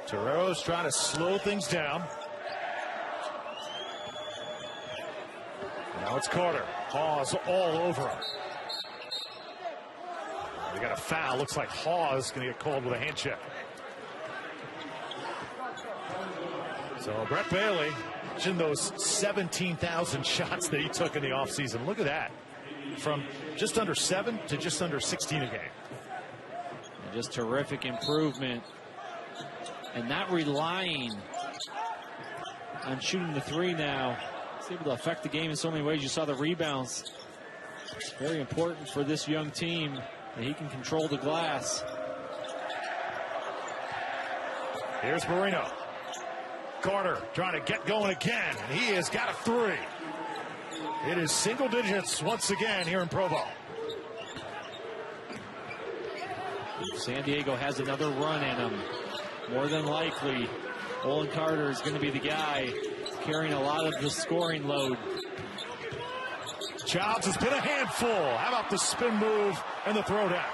Torero's trying to slow things down. Now it's Carter. Hawes all over him. We got a foul. Looks like Hawes going to get called with a hand check. So Brett Bailey, mentioned those 17,000 shots that he took in the offseason. Look at that. From just under 7 to just under 16 a game. And just terrific improvement. And not relying on shooting the three now. He's able to affect the game in so many ways. You saw the rebounds. It's very important for this young team that he can control the glass. Here's Marino. Carter trying to get going again, and he has got a three. It is single digits once again here in Provo. San Diego has another run in him. More than likely, Olin Carter is going to be the guy carrying a lot of the scoring load. Childs has been a handful. How about the spin move and the throwdown?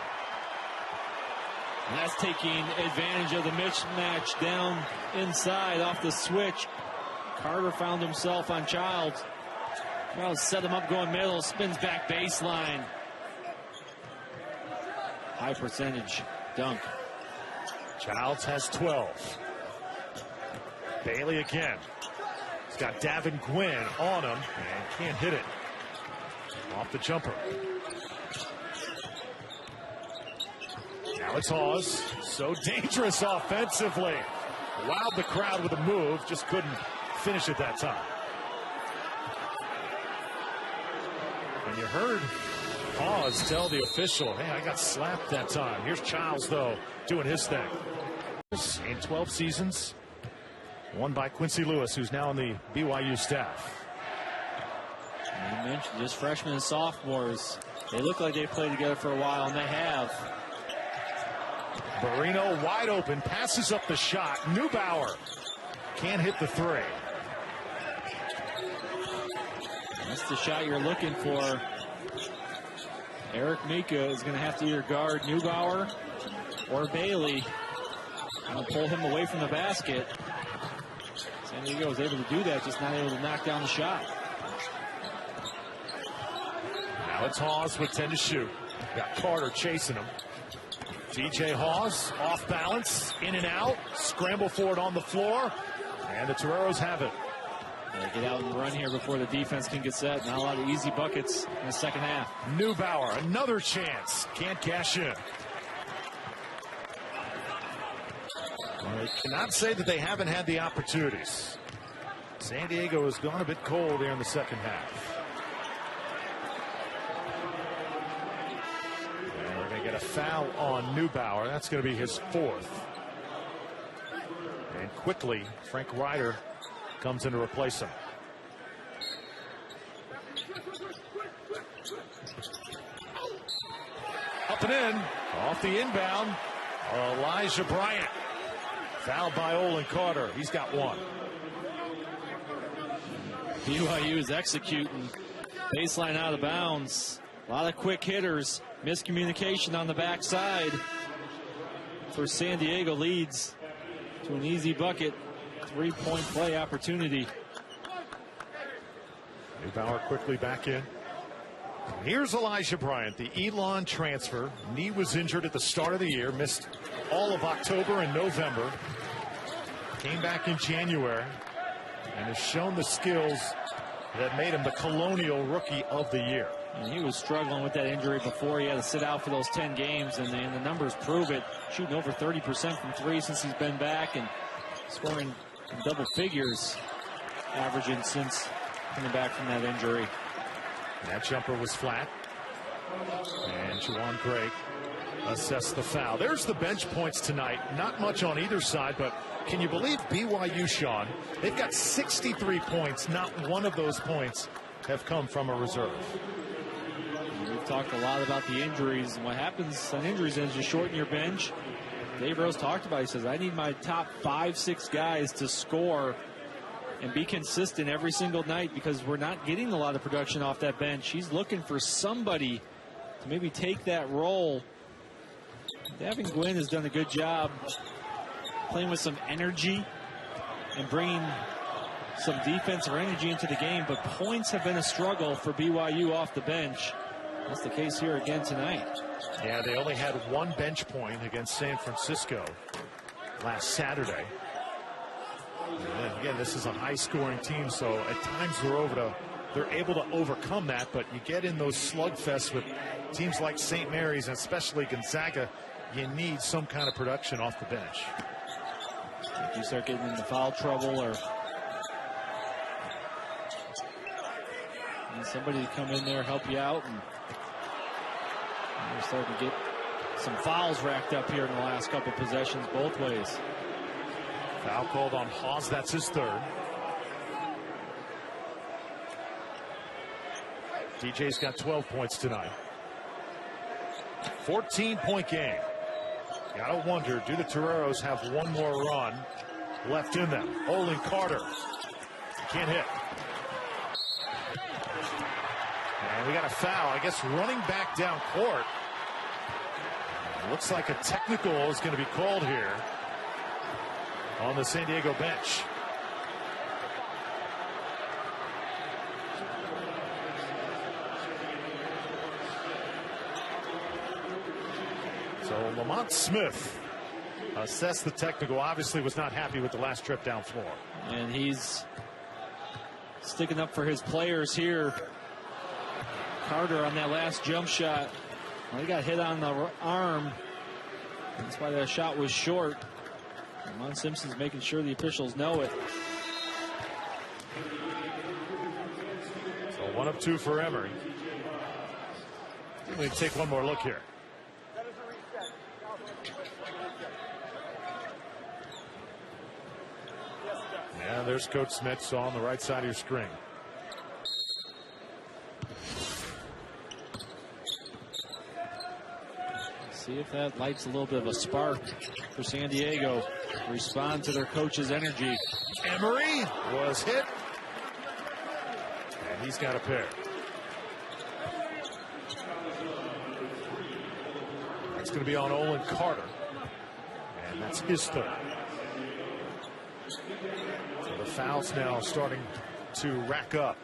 And that's taking advantage of the mismatch down inside off the switch. Carter found himself on Childs. Childs set him up going middle, spins back baseline. High percentage dunk. Childs has 12. Bailey again. He's got Davin Gwynn on him and can't hit it. Off the jumper. Now it's Hawes. So dangerous offensively. Wowed the crowd with a move. Just couldn't finish it that time. And you heard Hawes tell the official, hey, I got slapped that time. Here's Childs, though, doing his thing. In 12 seasons, won by Quincy Lewis, who's now on the BYU staff. You mentioned just freshmen and sophomores. They look like they've played together for a while, and they have. Marino wide open, passes up the shot. Neubauer can't hit the three. That's the shot you're looking for. Eric Mika is going to have to either guard Neubauer or Bailey and pull him away from the basket. San Diego was able to do that, just not able to knock down the shot. Now it's Hawes with 10 to shoot. Got Carter chasing him. DJ Hawes off balance, in and out, scramble for it on the floor, and the Toreros have it. Get out and run here before the defense can get set. Not a lot of easy buckets in the second half. Neubauer, another chance, can't cash in. I cannot say that they haven't had the opportunities. San Diego has gone a bit cold there in the second half. And we're going to get a foul on Neubauer. That's going to be his fourth. And quickly, Frank Ryder comes in to replace him. Up and in, off the inbound, Elijah Bryant. Fouled by Olin Carter. He's got one. BYU is executing. Baseline out of bounds. A lot of quick hitters. Miscommunication on the backside. For San Diego leads to an easy bucket. 3-point play opportunity. Neubauer quickly back in. Here's Elijah Bryant, the Elon transfer. Knee was injured at the start of the year. Missed all of October and November. Came back in January and has shown the skills that made him the Colonial Rookie of the Year. And he was struggling with that injury before. He had to sit out for those 10 games, and the numbers prove it. Shooting over 30% from three since he's been back, and scoring double figures, averaging since coming back from that injury. That jumper was flat. And Juwan Gray assessed the foul. There's the bench points tonight. Not much on either side, but can you believe BYU, Sean? They've got 63 points. Not one of those points have come from a reserve. We've talked a lot about the injuries, and what happens on injuries is you shorten your bench. Dave Rose talked about it. He says, I need my top 5-6 guys to score and be consistent every single night because we're not getting a lot of production off that bench. He's looking for somebody to maybe take that role. Davin Gwynn has done a good job playing with some energy and bringing some defensive energy into the game, but points have been a struggle for BYU off the bench. That's the case here again tonight. Yeah, they only had one bench point against San Francisco last Saturday. And again, this is a high-scoring team, so at times they're able to overcome that. But you get in those slugfests with teams like St. Mary's and especially Gonzaga, you need some kind of production off the bench. If you start getting into foul trouble or need somebody to come in there help you out, and you're starting to get some fouls racked up here in the last couple possessions both ways. Foul called on Hawes. That's his third. DJ's got 12 points tonight. 14-point game. Gotta wonder, do the Toreros have one more run left in them? Olin Carter can't hit. And we got a foul, I guess, running back down court. Looks like a technical is going to be called here on the San Diego bench. So Lamont Smith assessed the technical. Obviously was not happy with the last trip down floor. And he's sticking up for his players here. Carter on that last jump shot. Well, he got hit on the arm. That's why that shot was short. Lamont Simpson's making sure the officials know it. So 1 of 2 for Emory. Let me take one more look here. Yeah, there's Coach Smith on the right side of your screen. See if that lights a little bit of a spark for San Diego to respond to their coach's energy. Emory was hit. And he's got a pair. That's going to be on Olin Carter. And that's his third. So the fouls now starting to rack up.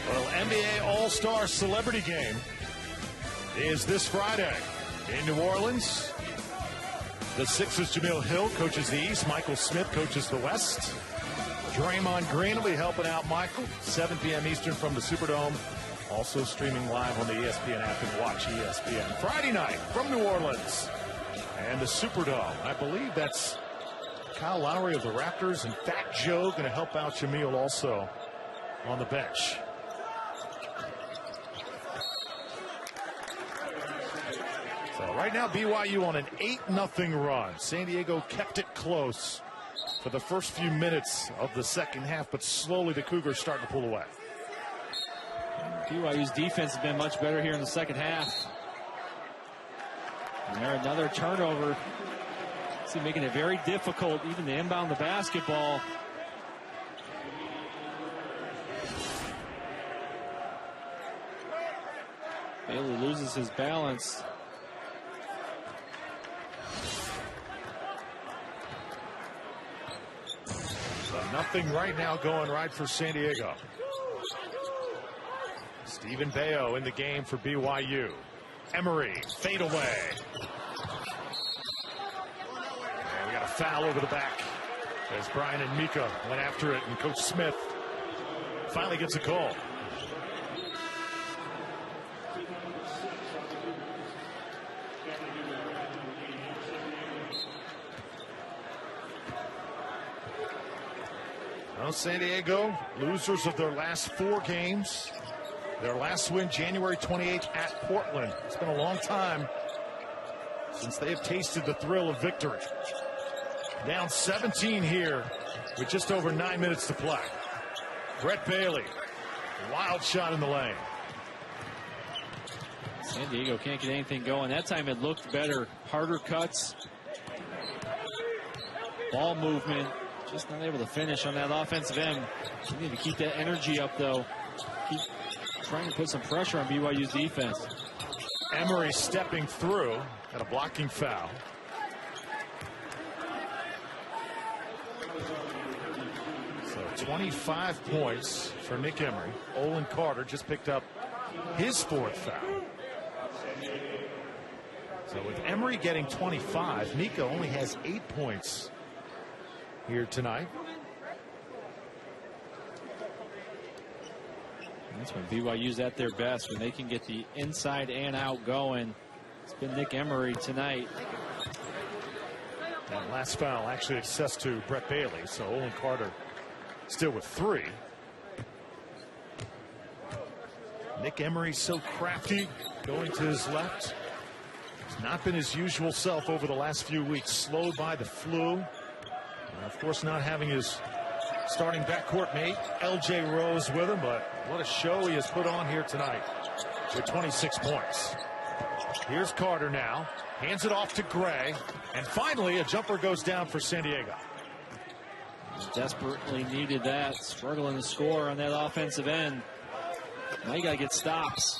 Well, NBA All-Star Celebrity Game is this Friday in New Orleans. The Sixers' Jamil Hill coaches the East. Michael Smith coaches the West. Draymond Green will be helping out Michael. 7 p.m. Eastern from the Superdome. Also streaming live on the ESPN app and watch ESPN. Friday night from New Orleans and the Superdome. I believe that's Kyle Lowry of the Raptors and Fat Joe going to help out Jamil also on the bench. So right now BYU on an 8-0 run. San Diego kept it close for the first few minutes of the second half, but slowly the Cougars starting to pull away. BYU's defense has been much better here in the second half. And there, another turnover. See, making it very difficult even to inbound the basketball. Bailey loses his balance. So nothing right now going right for San Diego. Stephen Bayo in the game for BYU. Emery, fade away. And we got a foul over the back as Brian and Mika went after it, and Coach Smith finally gets a call. Well, San Diego, losers of their last 4 games. Their last win, January 28th at Portland. It's been a long time since they have tasted the thrill of victory. Down 17 here with just over 9 minutes to play. Brett Bailey, wild shot in the lane. San Diego can't get anything going. That time it looked better. Harder cuts. Ball movement. Just not able to finish on that offensive end. You need to keep that energy up, though. Keep trying to put some pressure on BYU's defense. Emery stepping through at a blocking foul. So 25 points for Nick Emery. Olin Carter just picked up his 4th foul. So with Emery getting 25, Mika only has 8 points here tonight. That's when BYU's at their best, when they can get the inside and out going. It's been Nick Emery tonight. That last foul actually access to Brett Bailey, so Olin Carter still with 3. Nick Emery so crafty going to his left. He's not been his usual self over the last few weeks, slowed by the flu. And of course, not having his starting backcourt mate, LJ Rose, with him, but what a show he has put on here tonight with 26 points. Here's Carter now, hands it off to Gray, and finally a jumper goes down for San Diego. Desperately needed that, struggling to score on that offensive end. Now you got to get stops.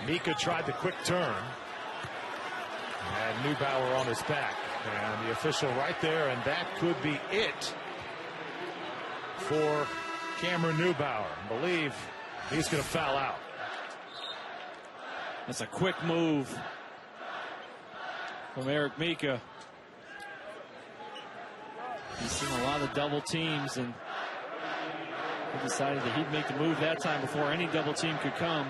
Mika tried the quick turn. And Neubauer on his back. And the official right there, and that could be it for Cameron Neubauer. I believe he's going to foul out. That's a quick move from Eric Mika. He's seen a lot of double teams, and he decided that he'd make the move that time before any double team could come.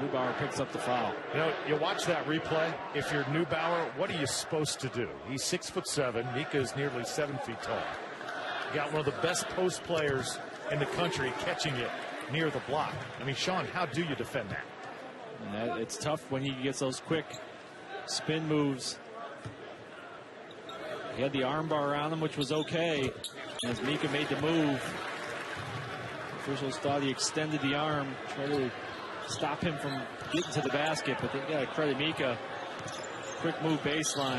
Neubauer picks up the foul. You know, you watch that replay. If you're Neubauer, what are you supposed to do? He's 6'7". Mika is nearly 7 feet tall. You got one of the best post players in the country catching it near the block. I mean, Sean, how do you defend that? And it's tough when he gets those quick spin moves. He had the armbar on him, which was okay. And as Mika made the move, officials thought he extended the arm, tried to stop him from getting to the basket, but they got to credit Mika. Quick move baseline.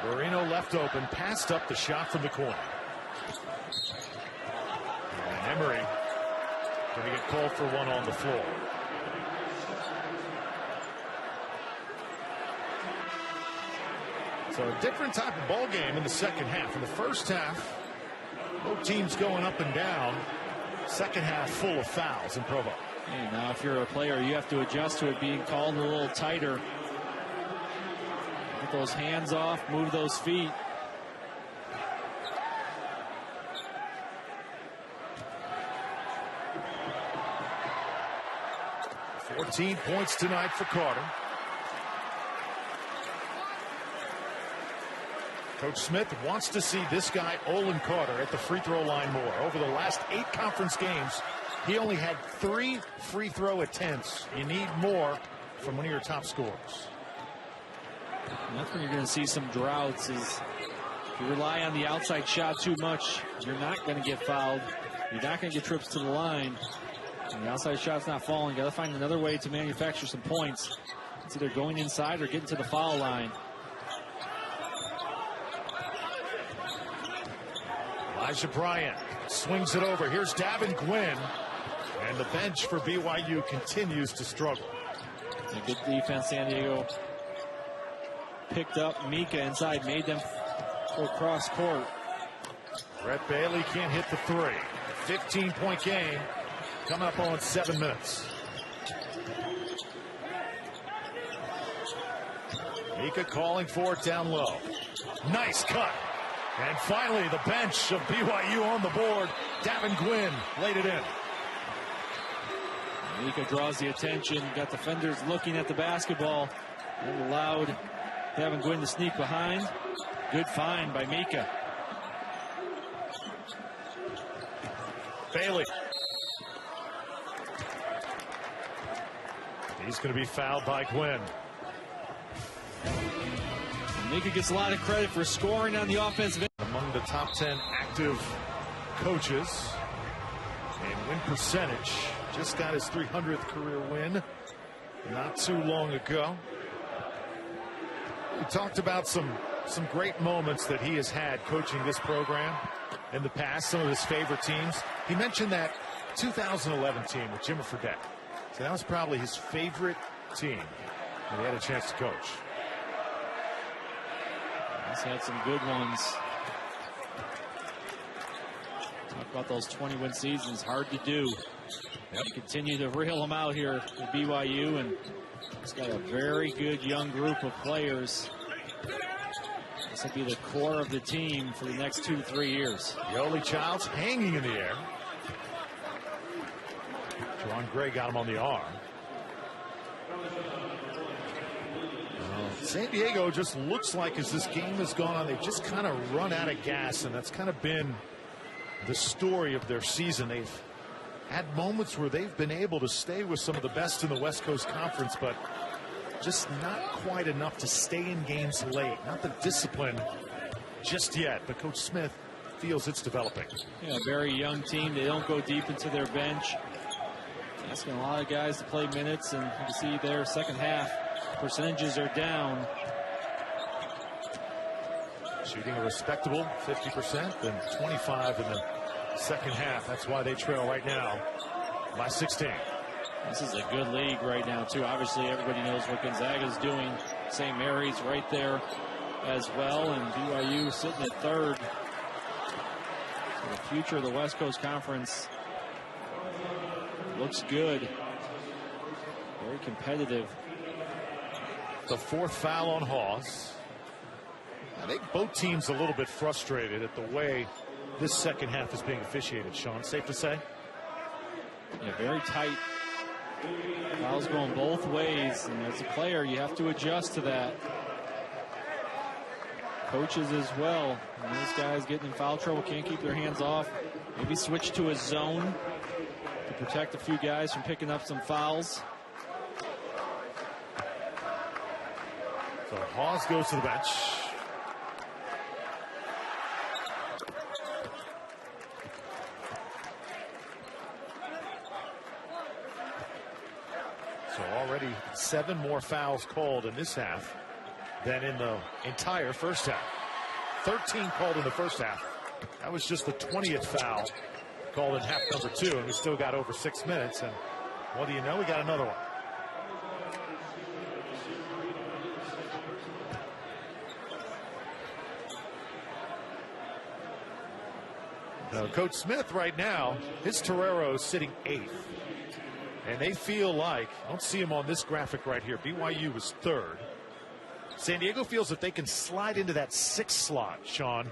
Marino left open, passed up the shot from the corner. And Emery going to get called for one on the floor. So a different type of ball game in the second half. In the first half, both teams going up and down. Second half full of fouls in Provo. Hey, now if you're a player, you have to adjust to it being called a little tighter. Get those hands off, move those feet. $14 points tonight for Carter. Coach Smith wants to see this guy, Olin Carter, at the free throw line more. Over the last 8 conference games, he only had 3 free throw attempts. You need more from one of your top scorers. And that's when you're going to see some droughts. Is if you rely on the outside shot too much, you're not going to get fouled. You're not going to get trips to the line. And the outside shot's not falling. Got to find another way to manufacture some points. It's either going inside or getting to the foul line. Elijah Bryant swings it over. Here's Davin Gwynn. And the bench for BYU continues to struggle. A good defense, San Diego. Picked up Mika inside, made them go cross court. Brett Bailey can't hit the three. 15-point game coming up on 7 minutes. Mika calling for it down low. Nice cut. And finally, the bench of BYU on the board. Davin Gwynn laid it in. Mika draws the attention. Got defenders looking at the basketball. And allowed Davin Gwynn to sneak behind. Good find by Mika. Bailey. He's going to be fouled by Gwynn. Mika gets a lot of credit for scoring on the offensive end. Among the top 10 active coaches and win percentage. Just got his 300th career win not too long ago. We talked about some great moments that he has had coaching this program in the past, some of his favorite teams. He mentioned that 2011 team with Jimmy Fredette. So that was probably his favorite team that he had a chance to coach. He's had some good ones. Talk about those 20-win seasons. Hard to do. Yep. Continue to reel them out here at BYU, and he's got a very good young group of players. This will be the core of the team for the next 2 to 3 years. Yoli Childs hanging in the air. John Gray got him on the arm. San Diego just looks like, as this game has gone on, they've just kind of run out of gas, and that's kind of been the story of their season. They've had moments where they've been able to stay with some of the best in the West Coast Conference, but just not quite enough to stay in games late. Not the discipline just yet, but Coach Smith feels it's developing. Yeah, a very young team. They don't go deep into their bench. Asking a lot of guys to play minutes, and you can see their second half percentages are down. Shooting a respectable 50% and 25 in the second half. That's why they trail right now by 16. This is a good league right now, too. Obviously, everybody knows what Gonzaga's doing. St. Mary's right there as well, and BYU sitting at third. So the future of the West Coast Conference looks good. Very competitive. The fourth foul on Hawes. I think both teams a little bit frustrated at the way this second half is being officiated, Sean. Safe to say? Yeah, very tight. Fouls going both ways, and as a player, you have to adjust to that. Coaches as well. And these guys getting in foul trouble, can't keep their hands off. Maybe switch to a zone to protect a few guys from picking up some fouls. So Hawes goes to the bench. So already 7 more fouls called in this half than in the entire first half. 13 called in the first half. That was just the 20th foul called in half number 2, and we still got over 6 minutes. And what do you know? We got another one. Now, Coach Smith right now, his Torero is sitting 8th. And they feel like, I don't see him on this graphic right here, BYU was 3rd. San Diego feels that they can slide into that 6th slot, Sean.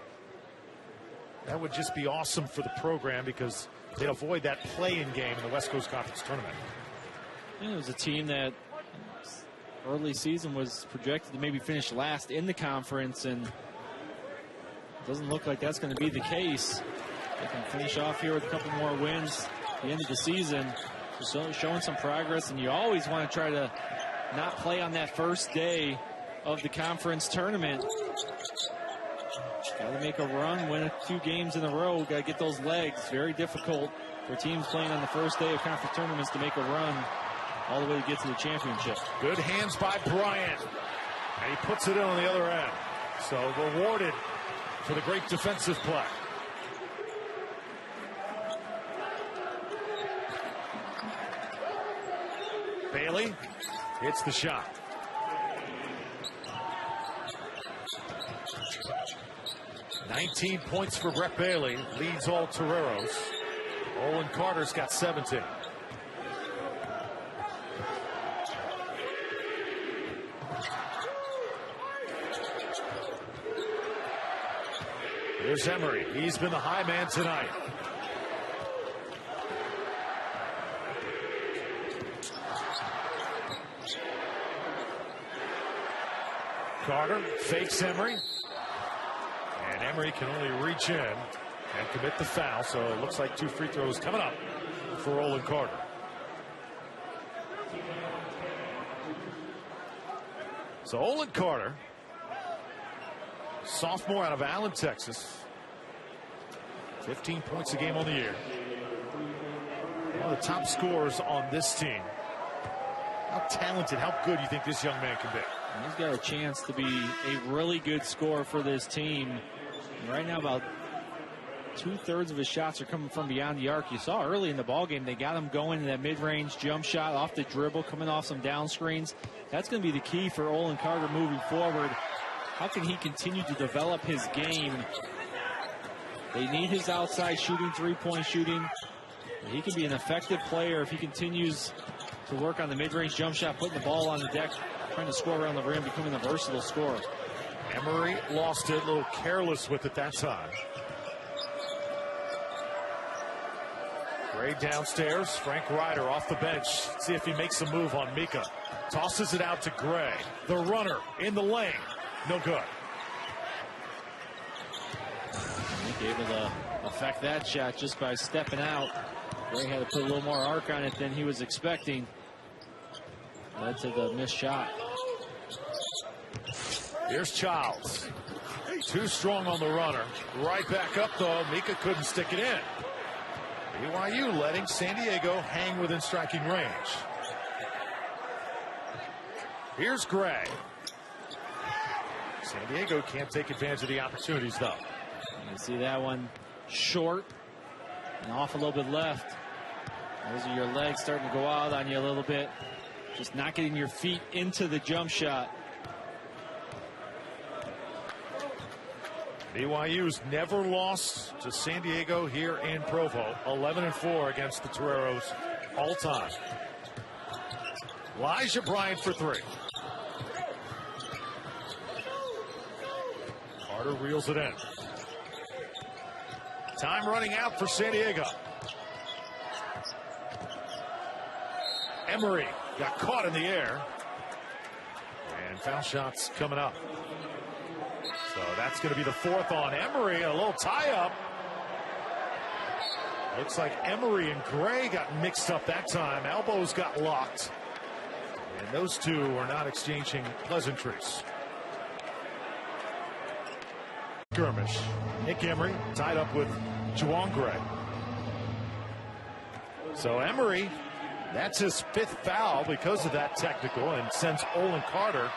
That would just be awesome for the program because they avoid that play-in game in the West Coast Conference Tournament. It was a team that early season was projected to maybe finish last in the conference, and it doesn't look like that's going to be the case. They can finish off here with a couple more wins at the end of the season. So showing some progress, and you always want to try to not play on that first day of the conference tournament. Got to make a run, win a few games in a row. Got to get those legs. Very difficult for teams playing on the first day of conference tournaments to make a run. all the way to get to the championship. Good hands by Bryant. And he puts it in on the other end. So rewarded for the great defensive play. Bailey hits the shot. "19 points for Brett Bailey, leads all Toreros. Olin Carter's got 17. Here's Emery. He's been the high man tonight. Carter fakes Emery. And Emery can only reach in and commit the foul. So it looks like 2 free throws coming up for Olin Carter. So Olin Carter, sophomore out of Allen, Texas. 15 points a game on the year. One of the top scorers on this team. How talented, how good do you think this young man can be? And he's got a chance to be a really good scorer for this team. And right now, about 2/3 of his shots are coming from beyond the arc. You saw early in the ballgame, they got him going in that mid-range jump shot off the dribble, coming off some down screens. That's going to be the key for Olin Carter moving forward. How can he continue to develop his game? They need his outside shooting, three-point shooting. He can be an effective player if he continues to work on the mid-range jump shot, putting the ball on the deck, trying to score around the rim, becoming a versatile scorer. Emery lost it, a little careless with it that time. Gray downstairs, Frank Ryder off the bench. See if he makes a move on Mika. Tosses it out to Gray. The runner in the lane. No good. He able to affect that shot just by stepping out. Gray had to put a little more arc on it than he was expecting. Led to the missed shot. Here's Childs. Too strong on the runner. Right back up, though. Mika couldn't stick it in. BYU letting San Diego hang within striking range. Here's Gray. San Diego can't take advantage of the opportunities, though. You see that one short and off a little bit left. Those are your legs starting to go out on you a little bit. Just not getting your feet into the jump shot. BYU's never lost to San Diego here in Provo. 11-4 against the Toreros all time. Elijah Bryant for 3. Carter reels it in. Time running out for San Diego. Emery got caught in the air. And foul shots coming up. So that's going to be the 4th on Emery. A little tie-up. Looks like Emery and Gray got mixed up that time. Elbows got locked. And those two are not exchanging pleasantries. Skirmish. Nick Emery tied up with Juwan Gray. So Emery, that's his 5th foul because of that technical, and sends Olin Carter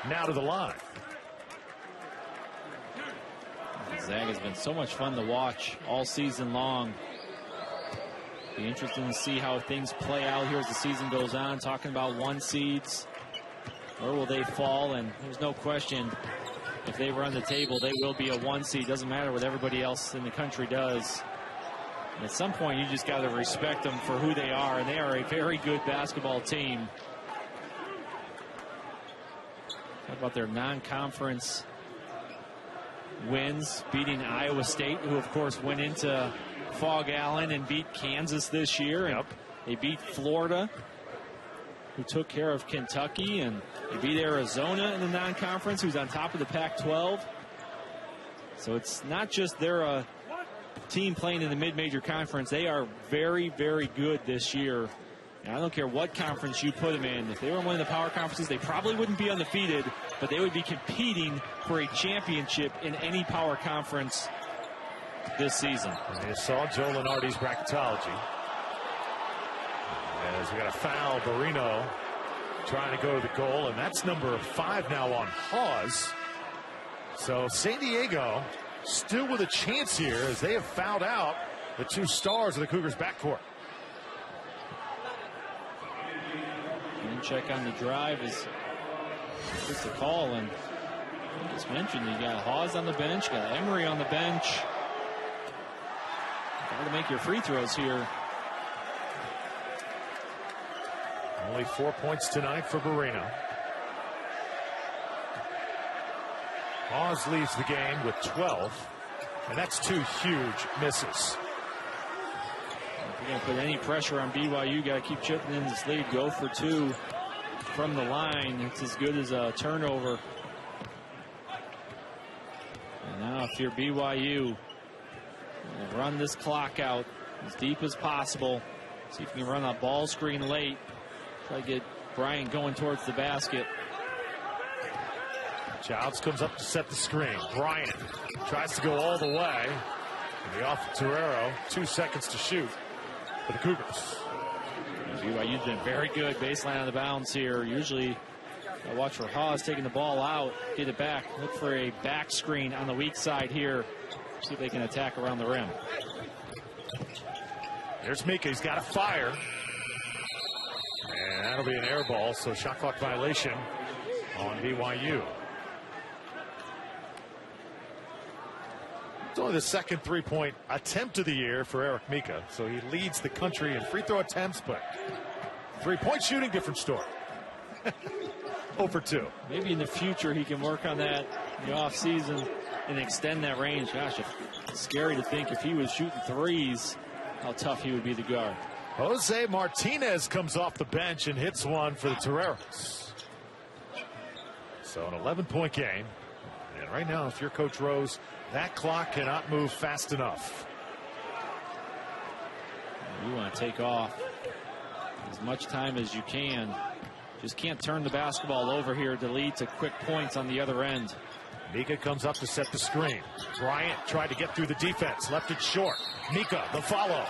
now to the line. Zag has been so much fun to watch all season long. Be interesting to see how things play out here as the season goes on. Talking about 1 seeds, where will they fall? And there's no question, if they run the table, they will be a 1 seed. Doesn't matter what everybody else in the country does. And at some point, you just got to respect them for who they are, and they are a very good basketball team. How about their non-conference wins, beating Iowa State, who of course went into Fog Allen and beat Kansas this year. And they beat Florida, who took care of Kentucky, and they beat Arizona in the non-conference, who's on top of the Pac-12. So it's not just they're a team playing in the mid-major conference. They are very, very good this year. And I don't care what conference you put them in. If they were in one of the power conferences, they probably wouldn't be undefeated, but they would be competing for a championship in any power conference this season. And you saw Joe Lenardi's bracketology. As we got a foul, Barrino trying to go to the goal, and that's number 5 now on Hawes. So San Diego still with a chance here as they have fouled out the 2 stars of the Cougars backcourt. And check on the drive is just a call, and I just mentioned you got Hawes on the bench, got Emery on the bench. Got to make your free throws here. Only 4 points tonight for Barrino. Hawes leads the game with 12, and that's 2 huge misses. If you're going to put any pressure on BYU, you got to keep chipping in this lead. Go for 2 from the line. It's as good as a turnover. And now if you're BYU, run this clock out as deep as possible. See if you can run a ball screen late. Try to get Bryant going towards the basket. Childs comes up to set the screen. Bryant tries to go all the way. And the off Torero. 2 seconds to shoot for the Cougars. BYU's been very good baseline on the bounce here. Usually I watch for Hawes taking the ball out, get it back, look for a back screen on the weak side here. See if they can attack around the rim. There's Mika. He's got a fire. And that'll be an air ball, so shot clock violation on BYU. It's only the second 3-point attempt of the year for Eric Mika, so he leads the country in free throw attempts, but 3-point shooting, different story. 0 for 2. Maybe in the future he can work on that in the offseason and extend that range. Gosh, it's scary to think if he was shooting threes, how tough he would be to guard. Jose Martinez comes off the bench and hits one for the Toreros. So an 11-point game. And right now, if you're Coach Rose, that clock cannot move fast enough. You want to take off as much time as you can. Just can't turn the basketball over here to lead to quick points on the other end. Mika comes up to set the screen. Bryant tried to get through the defense, left it short. Mika, the follow.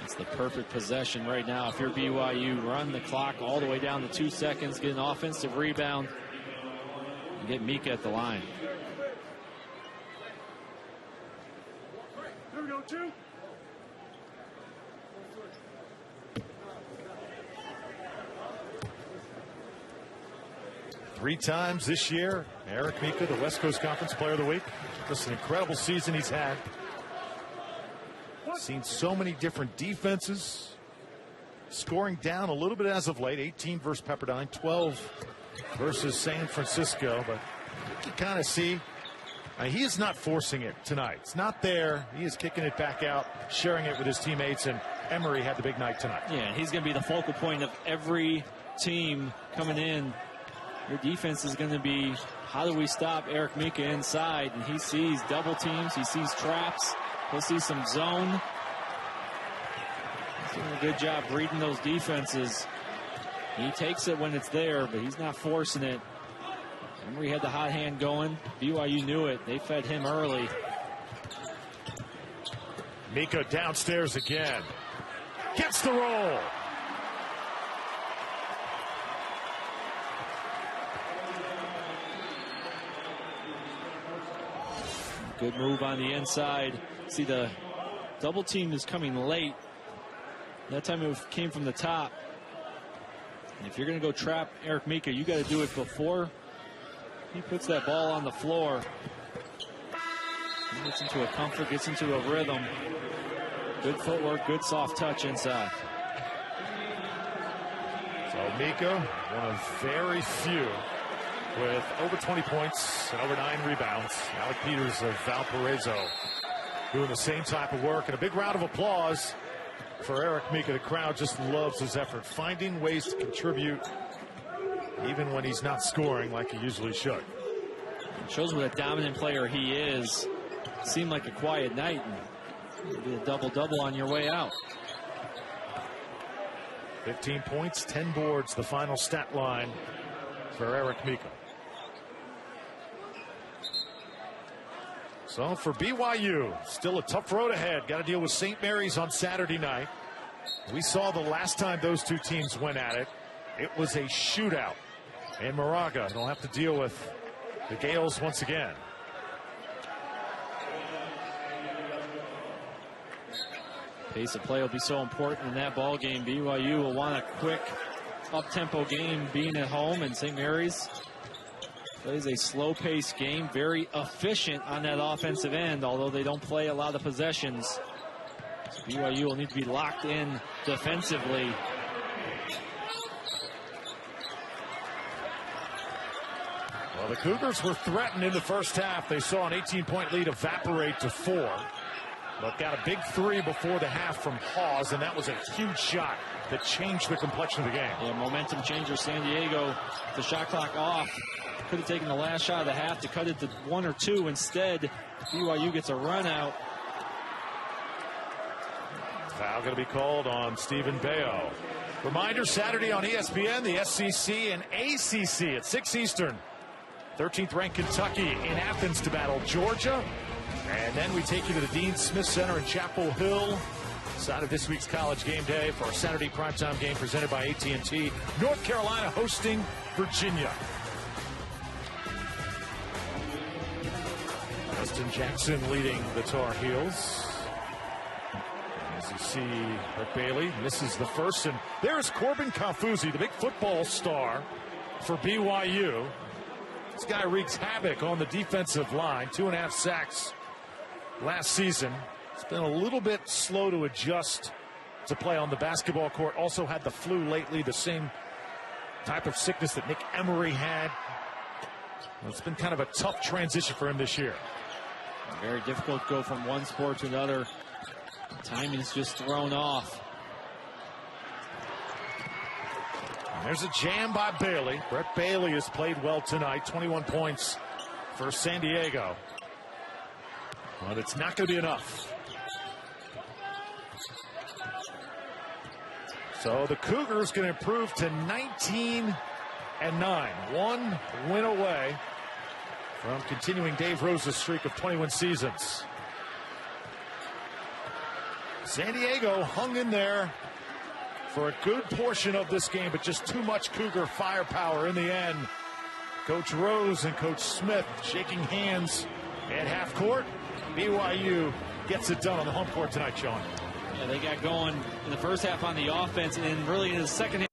It's the perfect possession right now. If you're BYU, run the clock all the way down to 2 seconds, get an offensive rebound, and get Mika at the line. Here we go, 2. Three times this year, Eric Mika, the West Coast Conference Player of the Week. Just an incredible season he's had. Seen so many different defenses. Scoring down a little bit as of late. 18 versus Pepperdine, 12 versus San Francisco. But you can kind of see he is not forcing it tonight. It's not there. He is kicking it back out, sharing it with his teammates. And Emery had the big night tonight. Yeah, he's going to be the focal point of every team coming in. Your defense is going to be, how do we stop Eric Mika inside? And he sees double teams. He sees traps. He'll see some zone. He's doing a good job reading those defenses. He takes it when it's there, but he's not forcing it. Emery had the hot hand going. BYU knew it. They fed him early. Mika downstairs again. Gets the roll. Good move on the inside. See, the double team is coming late. That time it came from the top. And if you're going to go trap Eric Mika, you got to do it before he puts that ball on the floor. He gets into a comfort, gets into a rhythm. Good footwork, good soft touch inside. So Mika, one of very few with over 20 points and over 9 rebounds. Alec Peters of Valparaiso doing the same type of work. And a big round of applause for Eric Mika. The crowd just loves his effort, finding ways to contribute even when he's not scoring like he usually should. It shows what a dominant player he is. Seemed like a quiet night, and it'll be a double-double on your way out. 15 points, 10 boards, the final stat line for Eric Mika. So for BYU, still a tough road ahead. Got to deal with St. Mary's on Saturday night. We saw the last time those two teams went at it. It was a shootout. And Moraga will have to deal with the Gales once again. Pace of play will be so important in that ball game. BYU will want a quick, up-tempo game being at home, and St. Mary's plays a slow-paced game, very efficient on that offensive end, although they don't play a lot of possessions. So BYU will need to be locked in defensively. Well, the Cougars were threatened in the first half. They saw an 18-point lead evaporate to 4. But got a big 3 before the half from Hawes, and that was a huge shot that changed the complexion of the game. Yeah, momentum changer. San Diego, the shot clock off. Could have taken the last shot of the half to cut it to 1 or 2. Instead, BYU gets a run out. Foul going to be called on Stephen Bayo. Reminder, Saturday on ESPN, the SEC and ACC at 6 Eastern. 13th ranked Kentucky in Athens to battle Georgia. And then we take you to the Dean Smith Center in Chapel Hill, side of this week's College Game Day for our Saturday primetime game presented by AT&T. North Carolina hosting Virginia. Justin Jackson leading the Tar Heels. As you see, Brett Bailey misses the first, and there's Corbin Kaufusi, the big football star for BYU. This guy wreaks havoc on the defensive line, 2.5 sacks last season. It's been a little bit slow to adjust to play on the basketball court. Also had the flu lately, the same type of sickness that Nick Emery had. Well, it's been kind of a tough transition for him this year. Very difficult to go from one sport to another. Timing is just thrown off. And there's a jam by Bailey. Brett Bailey has played well tonight. 21 points for San Diego. But it's not going to be enough. So the Cougars going to improve to 19-9. 1 win away from continuing Dave Rose's streak of 21 seasons. San Diego hung in there for a good portion of this game, but just too much Cougar firepower in the end. Coach Rose and Coach Smith shaking hands at half court. BYU gets it done on the home court tonight, Sean. Yeah, they got going in the first half on the offense, and really in the second half.